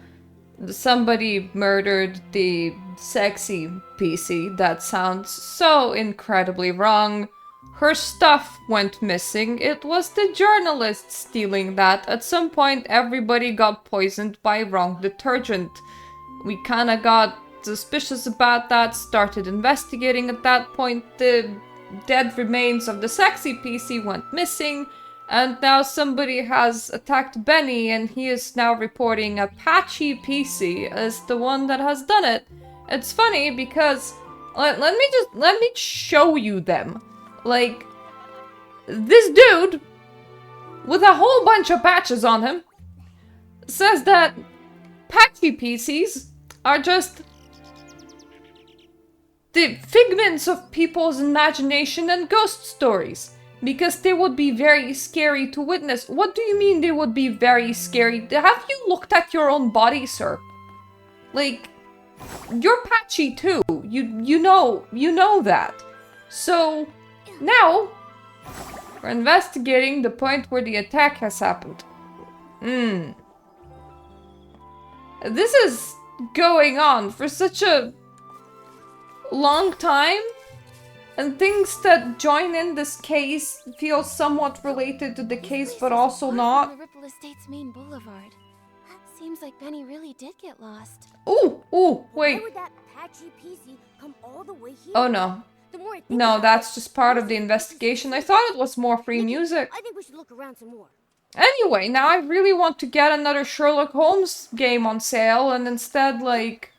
somebody murdered the sexy PC. That sounds so incredibly wrong. Her stuff went missing. It was the journalist stealing that. At some point, everybody got poisoned by wrong detergent. We kinda got suspicious about that, started investigating at that point. The dead remains of the sexy PC went missing, and now somebody has attacked Benny, and he is now reporting a patchy PC as the one that has done it. It's funny because let me show you them. Like, this dude with a whole bunch of patches on him says that patchy PCs are just the figments of people's imagination and ghost stories, because they would be very scary to witness. What do you mean they would be very scary? Have you looked at your own body, sir? Like, you're patchy too. You know that. So, now, we're investigating the point where the attack has happened. This is going on for such a long time And things that join in this case feel somewhat related to the case, but also not. On the Ripple Estates main boulevard. Seems like Benny really did get lost. Ooh, wait. Why would that patchy piecey come all the way here? Oh no. The more I think No, about that's it, just part the of the more investigation. I suspicious. thought it was more free Nikki, music. I think we should look around some more. Anyway, now I really want to get another Sherlock Holmes game on sale and instead, like,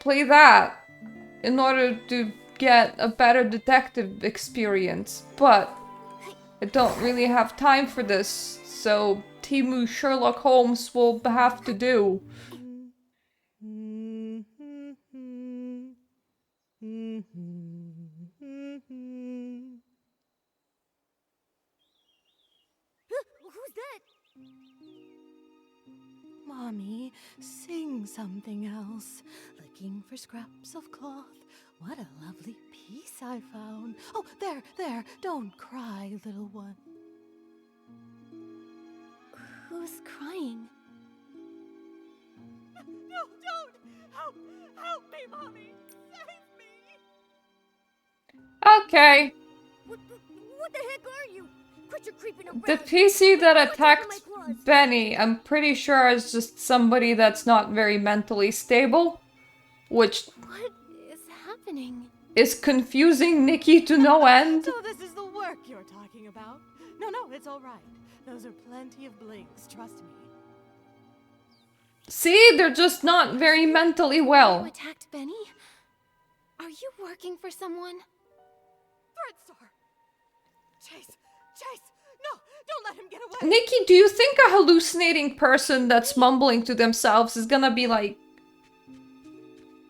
play that in order to get a better detective experience. But I don't really have time for this, so Timu Sherlock Holmes will have to do. Who's that? Mommy, sing something else. Looking for scraps of cloth. What a lovely piece I found. Oh, there. Don't cry, little one. Who's crying? No, don't! Help me, Mommy! Save me! Okay. What the heck are you? Quit your creeping around. The PC that What's under attacked my claws? Benny, I'm pretty sure is just somebody that's not very mentally stable, which What is happening? is confusing Nikki to no end. So this is the work you're talking about? No, it's all right. Those are plenty of blinks, trust me. See, they're just not very mentally You well. attacked Benny? Are you working for someone? Threat Star! Chase! No, don't let him get away! Nikki, do you think a hallucinating person that's mumbling to themselves is gonna be like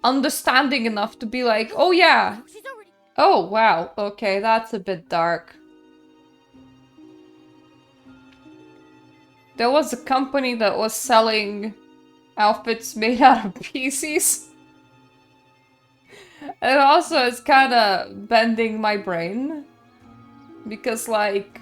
understanding enough to be like, oh yeah, She's already. oh wow, okay, that's a bit dark. There was a company that was selling outfits made out of pieceys. It also is kind of bending my brain. Because, like,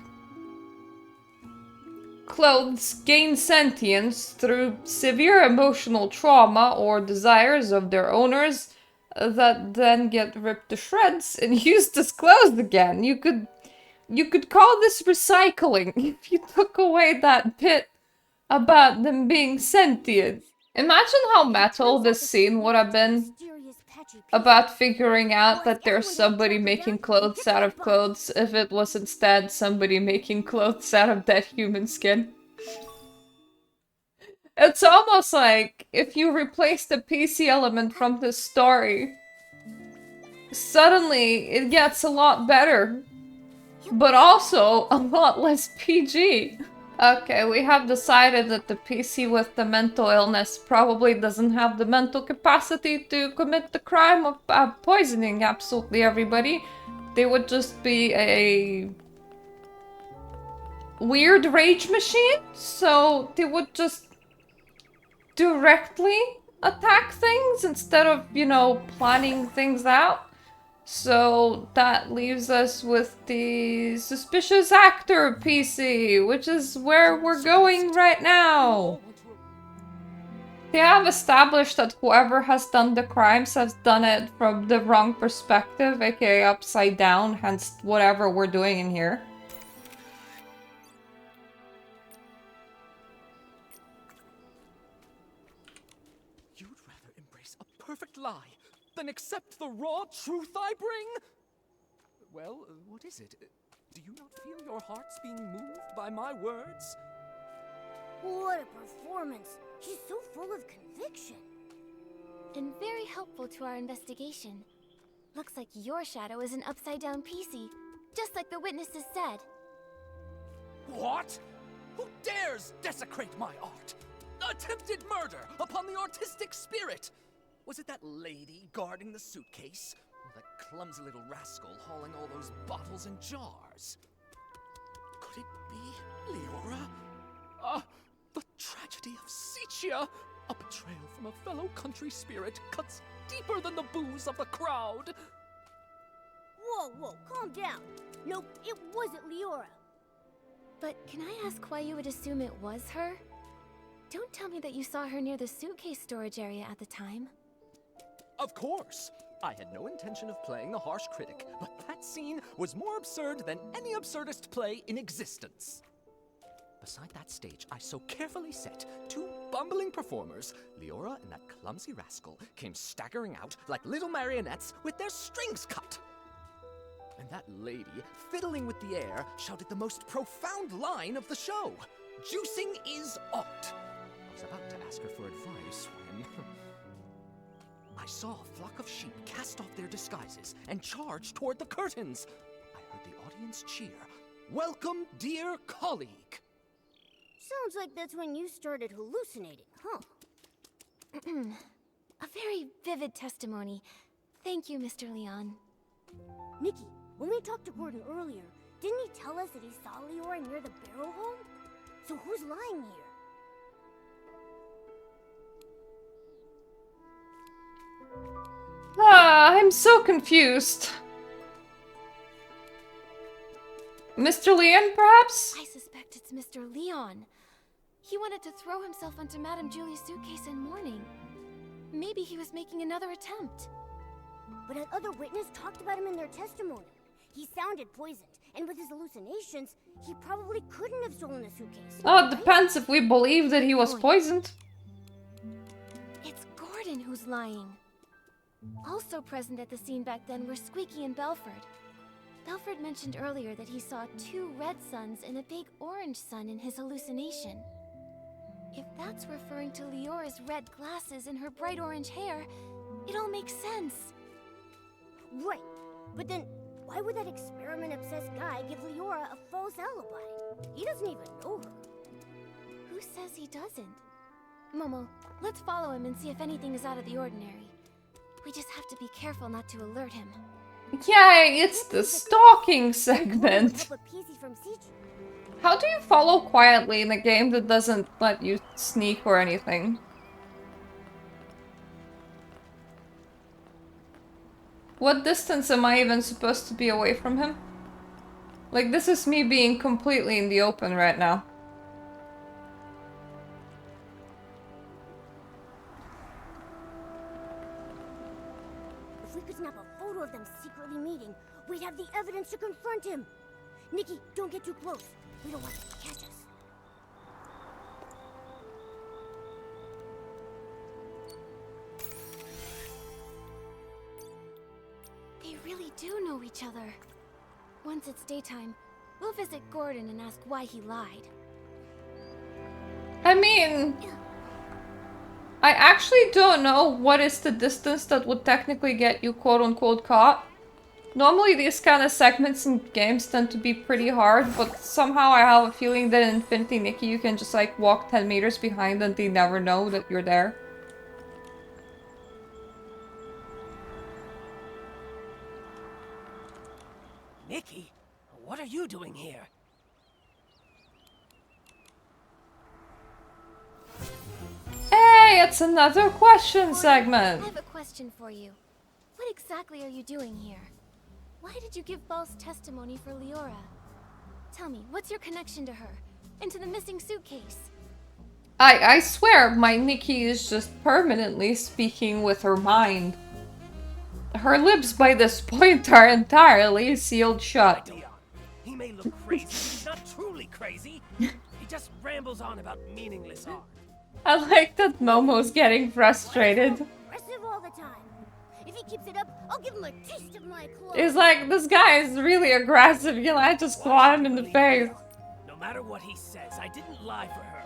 clothes gain sentience through severe emotional trauma or desires of their owners that then get ripped to shreds and used as clothes again. You could call this recycling if you took away that bit about them being sentient. Imagine how metal this scene would have been about figuring out that there's somebody making clothes out of clothes if it was instead somebody making clothes out of dead human skin. It's almost like if you replace the PC element from this story, suddenly it gets a lot better, but also a lot less PG. Okay, we have decided that the PC with the mental illness probably doesn't have the mental capacity to commit the crime of poisoning absolutely everybody. They would just be a weird rage machine, so they would just directly attack things instead of, you know, planning things out. So that leaves us with the suspicious actor PC, which is where we're going right now. They have established that whoever has done the crimes has done it from the wrong perspective, aka upside down, hence whatever we're doing in here. You'd rather embrace a perfect lie than accept the raw truth I bring? Well, what is it? Do you not feel your hearts being moved by my words? What a performance. He's so full of conviction. And very helpful to our investigation. Looks like your shadow is an upside-down PC, just like the witnesses said. What? Who dares desecrate my art? Attempted murder upon the artistic spirit! Was it that lady guarding the suitcase? Or that clumsy little rascal hauling all those bottles and jars? Could it be Leora? The tragedy of Sicia! A betrayal from a fellow country spirit cuts deeper than the booze of the crowd! Whoa, calm down. Nope, it wasn't Leora. But can I ask why you would assume it was her? Don't tell me that you saw her near the suitcase storage area at the time. Of course! I had no intention of playing the harsh critic, but that scene was more absurd than any absurdist play in existence. Beside that stage, I so carefully set, two bumbling performers, Leora and that clumsy rascal, came staggering out like little marionettes with their strings cut. And that lady, fiddling with the air, shouted the most profound line of the show. Juicing is art. I was about to ask her for advice when I saw a flock of sheep cast off their disguises and charge toward the curtains. I heard the audience cheer, "Welcome, dear colleague." Sounds like that's when you started hallucinating, huh? A very vivid testimony. Thank you, Mr. Leon. Nikki, when we talked to Gordon earlier, didn't he tell us that he saw Leora near the barrow home? So who's lying here? I'm so confused. Mr. Leon, perhaps? I suspect it's Mr. Leon. He wanted to throw himself onto Madame Julie's suitcase in mourning. Maybe he was making another attempt. But an other witness talked about him in their testimony. He sounded poisoned, and with his hallucinations, he probably couldn't have stolen a suitcase. Oh, it depends if we believe that he was poisoned. It's Gordon who's lying. Also present at the scene back then were Squeaky and Belford. Belford mentioned earlier that he saw 2 red suns and a big orange sun in his hallucination. If that's referring to Leora's red glasses and her bright orange hair, it all makes sense. Right, but then why would that experiment-obsessed guy give Leora a false alibi? He doesn't even know her. Who says he doesn't? Momo, let's follow him and see if anything is out of the ordinary. We just have to be careful not to alert him. Yay, it's the stalking segment. How do you follow quietly in a game that doesn't let you sneak or anything? What distance am I even supposed to be away from him? Like, this is me being completely in the open right now. If we could snap a photo of them secretly meeting, we'd have the evidence to confront him. Nikki, don't get too close. We don't want them to catch us. They really do know each other. Once it's daytime, we'll visit Gordon and ask why he lied. I mean, I actually don't know what is the distance that would technically get you quote-unquote caught. Normally these kind of segments in games tend to be pretty hard, but somehow I have a feeling that in Infinity Nikki you can just like walk 10 meters behind and they never know that you're there. Nikki, what are you doing here? Hey, it's another question segment! I have a question for you. What exactly are you doing here? Why did you give false testimony for Leora? Tell me, what's your connection to her? And to the missing suitcase? I swear, my Nikki is just permanently speaking with her mind. Her lips by this point are entirely sealed shut. He may look crazy, but he's not truly crazy. He just rambles on about meaningless art. I like that Momo's getting frustrated. Aggressive all the time. If he keeps it up, I'll give him a taste of my claws. It's like, this guy is really aggressive, you know, I just claw him in the face. No matter what he says, I didn't lie for her.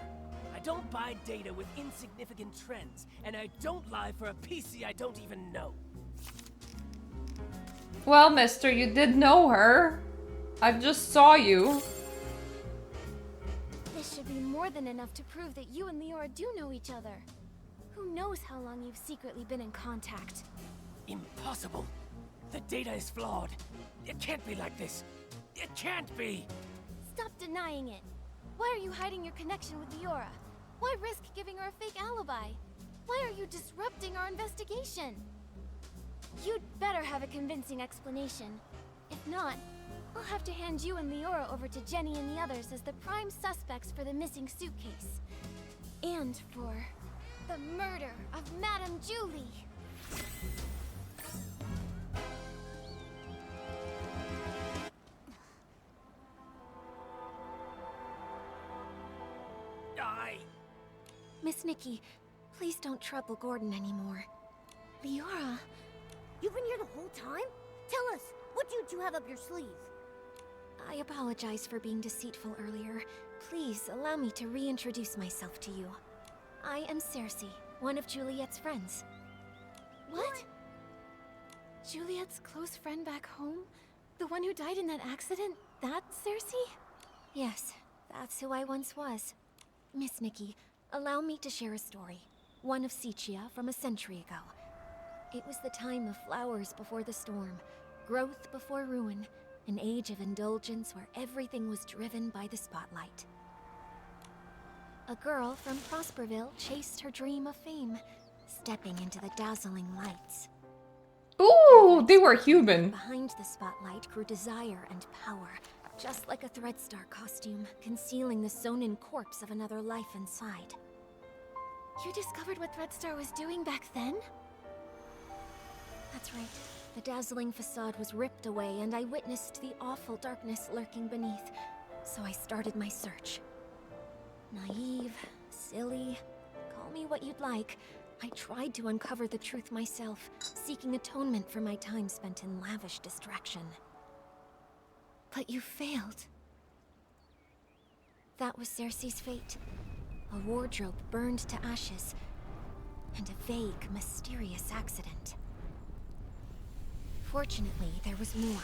I don't buy data with insignificant trends, and I don't lie for a piecey I don't even know. Well, mister, you did know her. I just saw you. This should be more than enough to prove that you and Leora do know each other. Who knows how long you've secretly been in contact? Impossible. The data is flawed. It can't be like this. It can't be. Stop denying it. Why are you hiding your connection with Leora? Why risk giving her a fake alibi? Why are you disrupting our investigation? You'd better have a convincing explanation. If not, I'll have to hand you and Leora over to Jenny and the others as the prime suspects for the missing suitcase. And for the murder of Madame Julie. Miss Nikki, please don't trouble Gordon anymore. Leora, You've been here the whole time? Tell us, what do you two have up your sleeve? I apologize for being deceitful earlier. Please allow me to reintroduce myself to you. I am Cersei, one of Juliet's friends. What? Juliet's close friend back home? The one who died in that accident? That's Cersei? Yes, that's who I once was. Miss Nikki, allow me to share a story. One of Sicia from a century ago. It was the time of flowers before the storm, growth before ruin, an age of indulgence where everything was driven by the spotlight. A girl from Prosperville chased her dream of fame, stepping into the dazzling lights. Ooh, they were human. Behind the spotlight grew desire and power, just like a Threadstar costume, concealing the sewn-in corpse of another life inside. You discovered what Threadstar was doing back then? That's right. The dazzling facade was ripped away, and I witnessed the awful darkness lurking beneath, so I started my search. Naive, silly, call me what you'd like. I tried to uncover the truth myself, seeking atonement for my time spent in lavish distraction. But you failed. That was Cersei's fate. A wardrobe burned to ashes, and a vague, mysterious accident. Fortunately, there was more.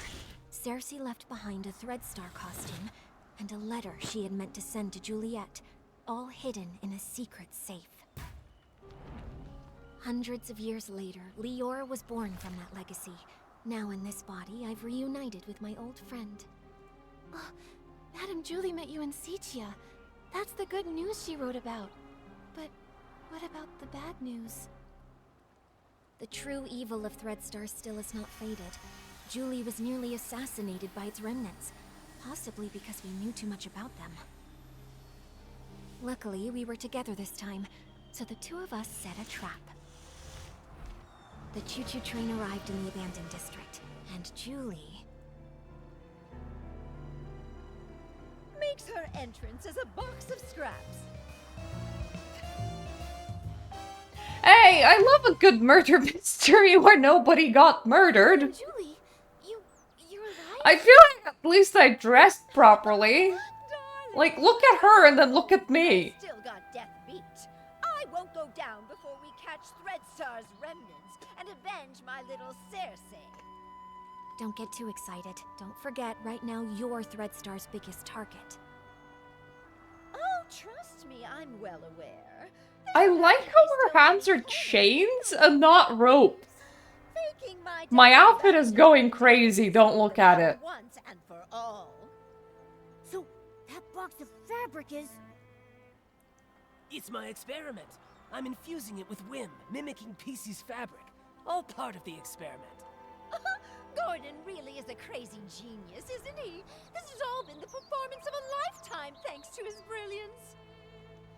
Cersei left behind a Threadstar costume, and a letter she had meant to send to Juliet, all hidden in a secret safe. Hundreds of years later, Leora was born from that legacy. Now in this body, I've reunited with my old friend. Oh, Madame Julie met you in Sicia. That's the good news she wrote about. But what about the bad news? The true evil of Threadstar still has not faded. Julie was nearly assassinated by its remnants, possibly because we knew too much about them. Luckily, we were together this time, so the two of us set a trap. The choo-choo train arrived in the abandoned district, and Julie... makes her entrance as a box of scraps. Hey, I love a good murder mystery where nobody got murdered. Julie, you're alive? I feel like at least I dressed properly. Darling, Like, look at her and then look at me. still got death beat. I won't go down before we catch Threadstar's remnants and avenge my little Cersei. Don't get too excited. Don't forget, right now you're Threadstar's biggest target. Oh, trust me, I'm well aware. I like how her hands are chains and not ropes. Faking My death outfit is going crazy, don't look at it. once and for all. So, that box of fabric is... It's my experiment. I'm infusing it with whim, mimicking pieceys fabric. All part of the experiment. Gordon really is a crazy genius, isn't he? This has all been the performance of a lifetime thanks to his brilliance.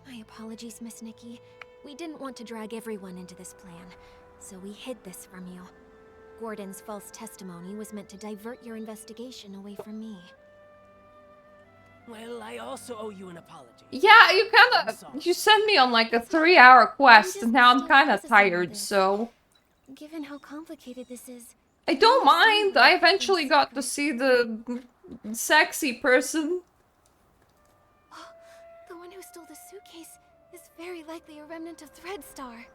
My apologies, Miss Nikki. We didn't want to drag everyone into this plan, so we hid this from you. Gordon's false testimony was meant to divert your investigation away from me. Well, I also owe you an apology. Yeah, you sent me on like a 3-hour quest and now I'm kinda tired, so... Given how complicated this is... I don't mind, I eventually got to see the sexy person. The one who stole the suitcase is very likely a remnant of Threadstar.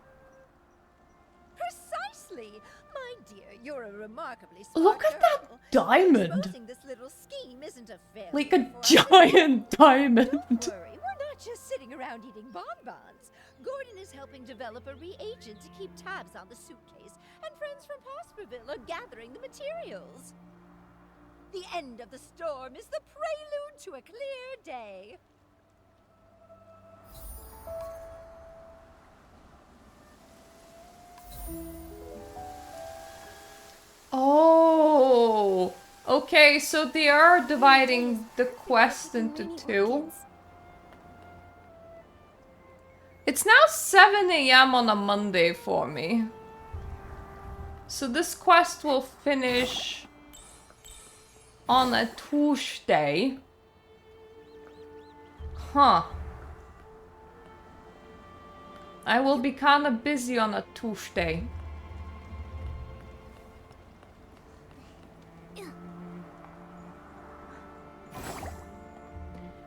Precisely! My dear, you're a remarkably smart Look at that girl. diamond! Exposing this little scheme isn't a failure Like a for us. giant diamond. Don't worry, we're not just sitting around eating bonbons. Gordon is helping develop a reagent to keep tabs on the suitcase, and friends from Prosperville are gathering the materials. The end of the storm is the prelude to a clear day. Oh, okay, so they are dividing the quest into two. It's now 7 AM on a Monday for me. So this quest will finish on a Tuesday. Huh. I will be kind of busy on a Tuesday.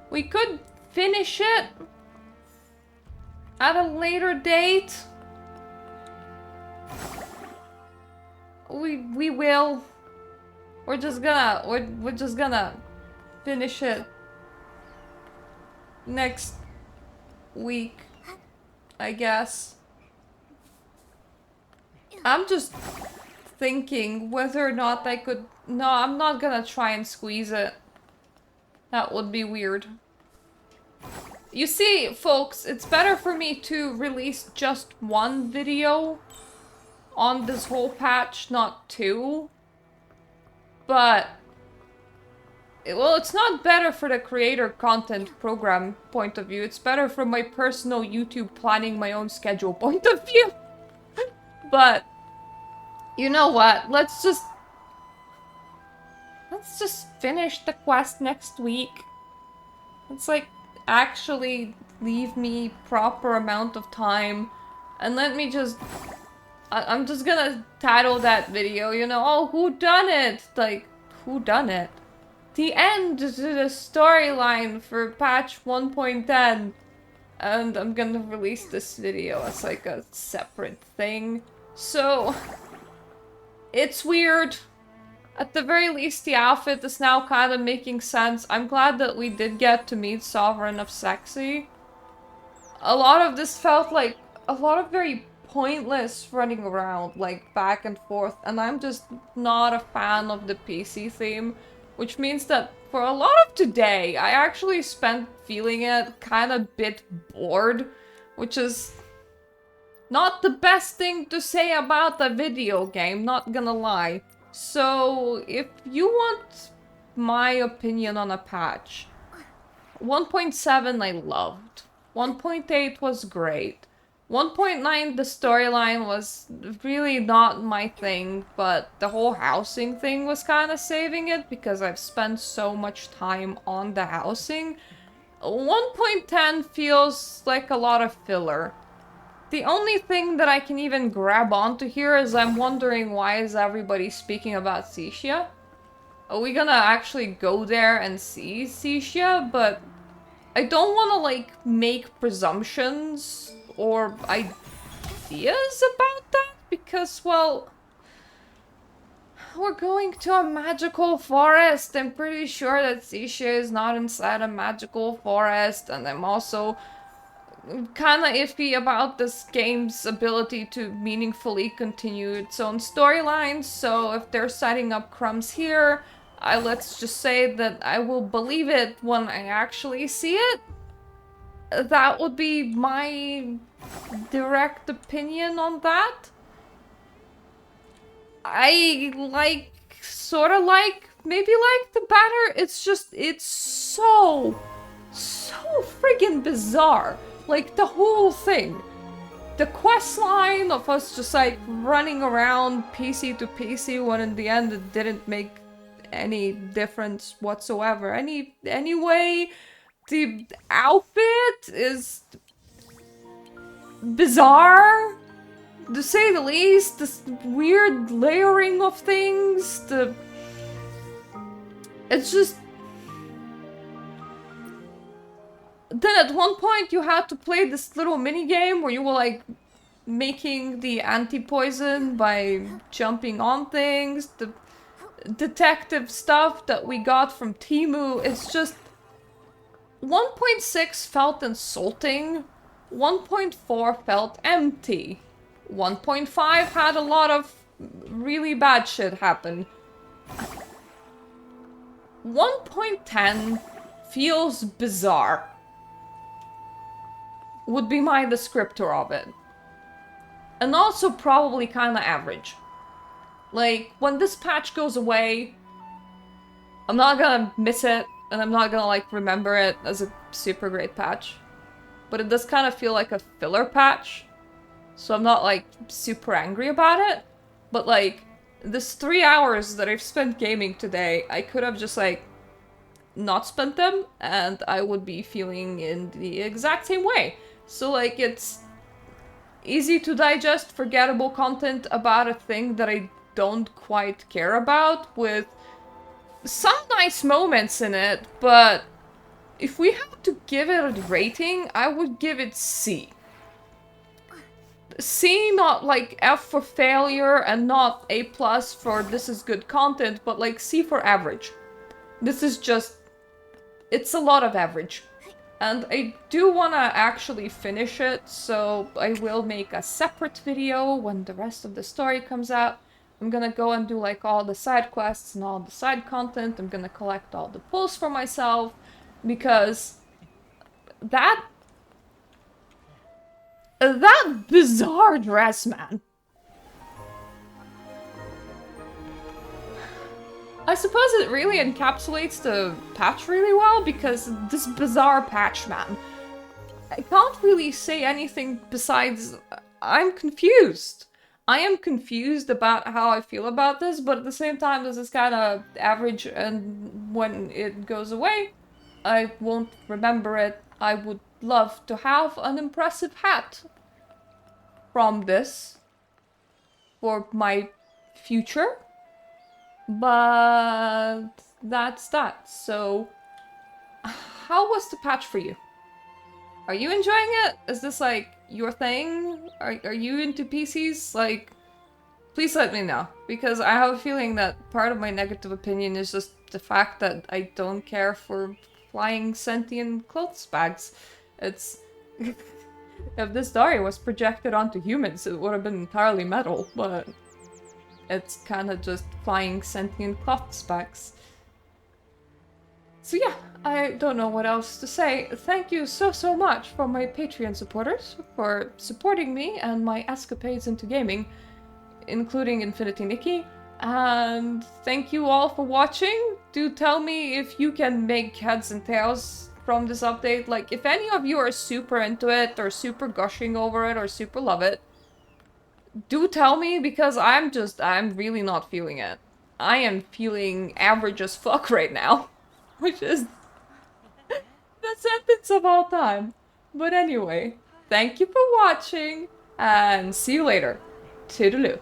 We could finish it at a later date. We will. We're just gonna finish it next week, I guess. I'm just thinking whether or not I could... No, I'm not gonna try and squeeze it. That would be weird. You see, folks, it's better for me to release just one video on this whole patch, not two. But... well, it's not better for the creator content program point of view. It's better from my personal YouTube planning my own schedule point of view. But... you know what? Let's just finish the quest next week. It's like, actually leave me proper amount of time. And let me just... I'm just gonna title that video, you know, oh, who done it? Like, who done it? The end to the storyline for patch 1.10. And I'm gonna release this video as like a separate thing. So, it's weird. At the very least, the outfit is now kind of making sense. I'm glad that we did get to meet Sovereign of Sexy. A lot of this felt like a lot of very pointless running around, like back and forth, and I'm just not a fan of the PC theme, which means that for a lot of today, I actually spent feeling it kind of bit bored, which is not the best thing to say about a video game, not gonna lie. So, if you want my opinion on a patch, 1.7 I loved. 1.8 was great. 1.9, the storyline was really not my thing, but the whole housing thing was kind of saving it because I've spent so much time on the housing. 1.10 feels like a lot of filler. The only thing that I can even grab onto here is I'm wondering why is everybody speaking about Seisha? Are we gonna actually go there and see Seisha? But I don't want to like make presumptions or ideas about that because, well, we're going to a magical forest. I'm pretty sure that Seisha is not inside a magical forest, and I'm also kind of iffy about this game's ability to meaningfully continue its own storylines, so if they're setting up crumbs here, let's just say that I will believe it when I actually see it. That would be my direct opinion on that. I maybe like the banner, it's just, it's so friggin' bizarre. Like, the whole thing. The quest line of us just, like, running around PC to PC when in the end it didn't make any difference whatsoever. Anyway, the outfit is bizarre, to say the least. This weird layering of things, it's just... Then at one point you had to play this little mini game where you were like making the anti-poison by jumping on things. The detective stuff that we got from Temu, it's just... 1.6 felt insulting. 1.4 felt empty. 1.5 had a lot of really bad shit happen. 1.10 feels bizarre. Would be my descriptor of it. And also probably kinda average. Like, when this patch goes away, I'm not gonna miss it, and I'm not gonna, like, remember it as a super great patch. But it does kind of feel like a filler patch. So I'm not, like, super angry about it. But, like, this 3 hours that I've spent gaming today, I could have just, like, not spent them, and I would be feeling in the exact same way. So, like, it's easy to digest, forgettable content about a thing that I don't quite care about, with some nice moments in it, but if we have to give it a rating, I would give it C. C, not like F for failure and not A plus for this is good content, but like C for average. This is just, it's a lot of average. And I do want to actually finish it, so I will make a separate video when the rest of the story comes out. I'm gonna go and do like all the side quests and all the side content. I'm gonna collect all the pulls for myself, because that bizarre dress, man. I suppose it really encapsulates the patch really well, because this bizarre patch, man. I can't really say anything besides I'm confused. I am confused about how I feel about this, but at the same time this is kind of average, and when it goes away, I won't remember it. I would love to have an impressive hat from this for my future. But that's that. So, how was the patch for you? Are you enjoying it? Is this like your thing? Are you into PCs? Like, please let me know, because I have a feeling that part of my negative opinion is just the fact that I don't care for flying sentient clothes bags. It's if this story was projected onto humans, it would have been entirely metal, but it's kind of just flying sentient cloth specs. So yeah, I don't know what else to say. Thank you so much for my Patreon supporters for supporting me and my escapades into gaming, including Infinity Nikki. And thank you all for watching. Do tell me if you can make heads and tails from this update. Like, if any of you are super into it, or super gushing over it, or super love it, do tell me, because I'm really not feeling it. I am feeling average as fuck right now, which is the sentence of all time. But anyway, thank you for watching, and see you later. Toodaloo.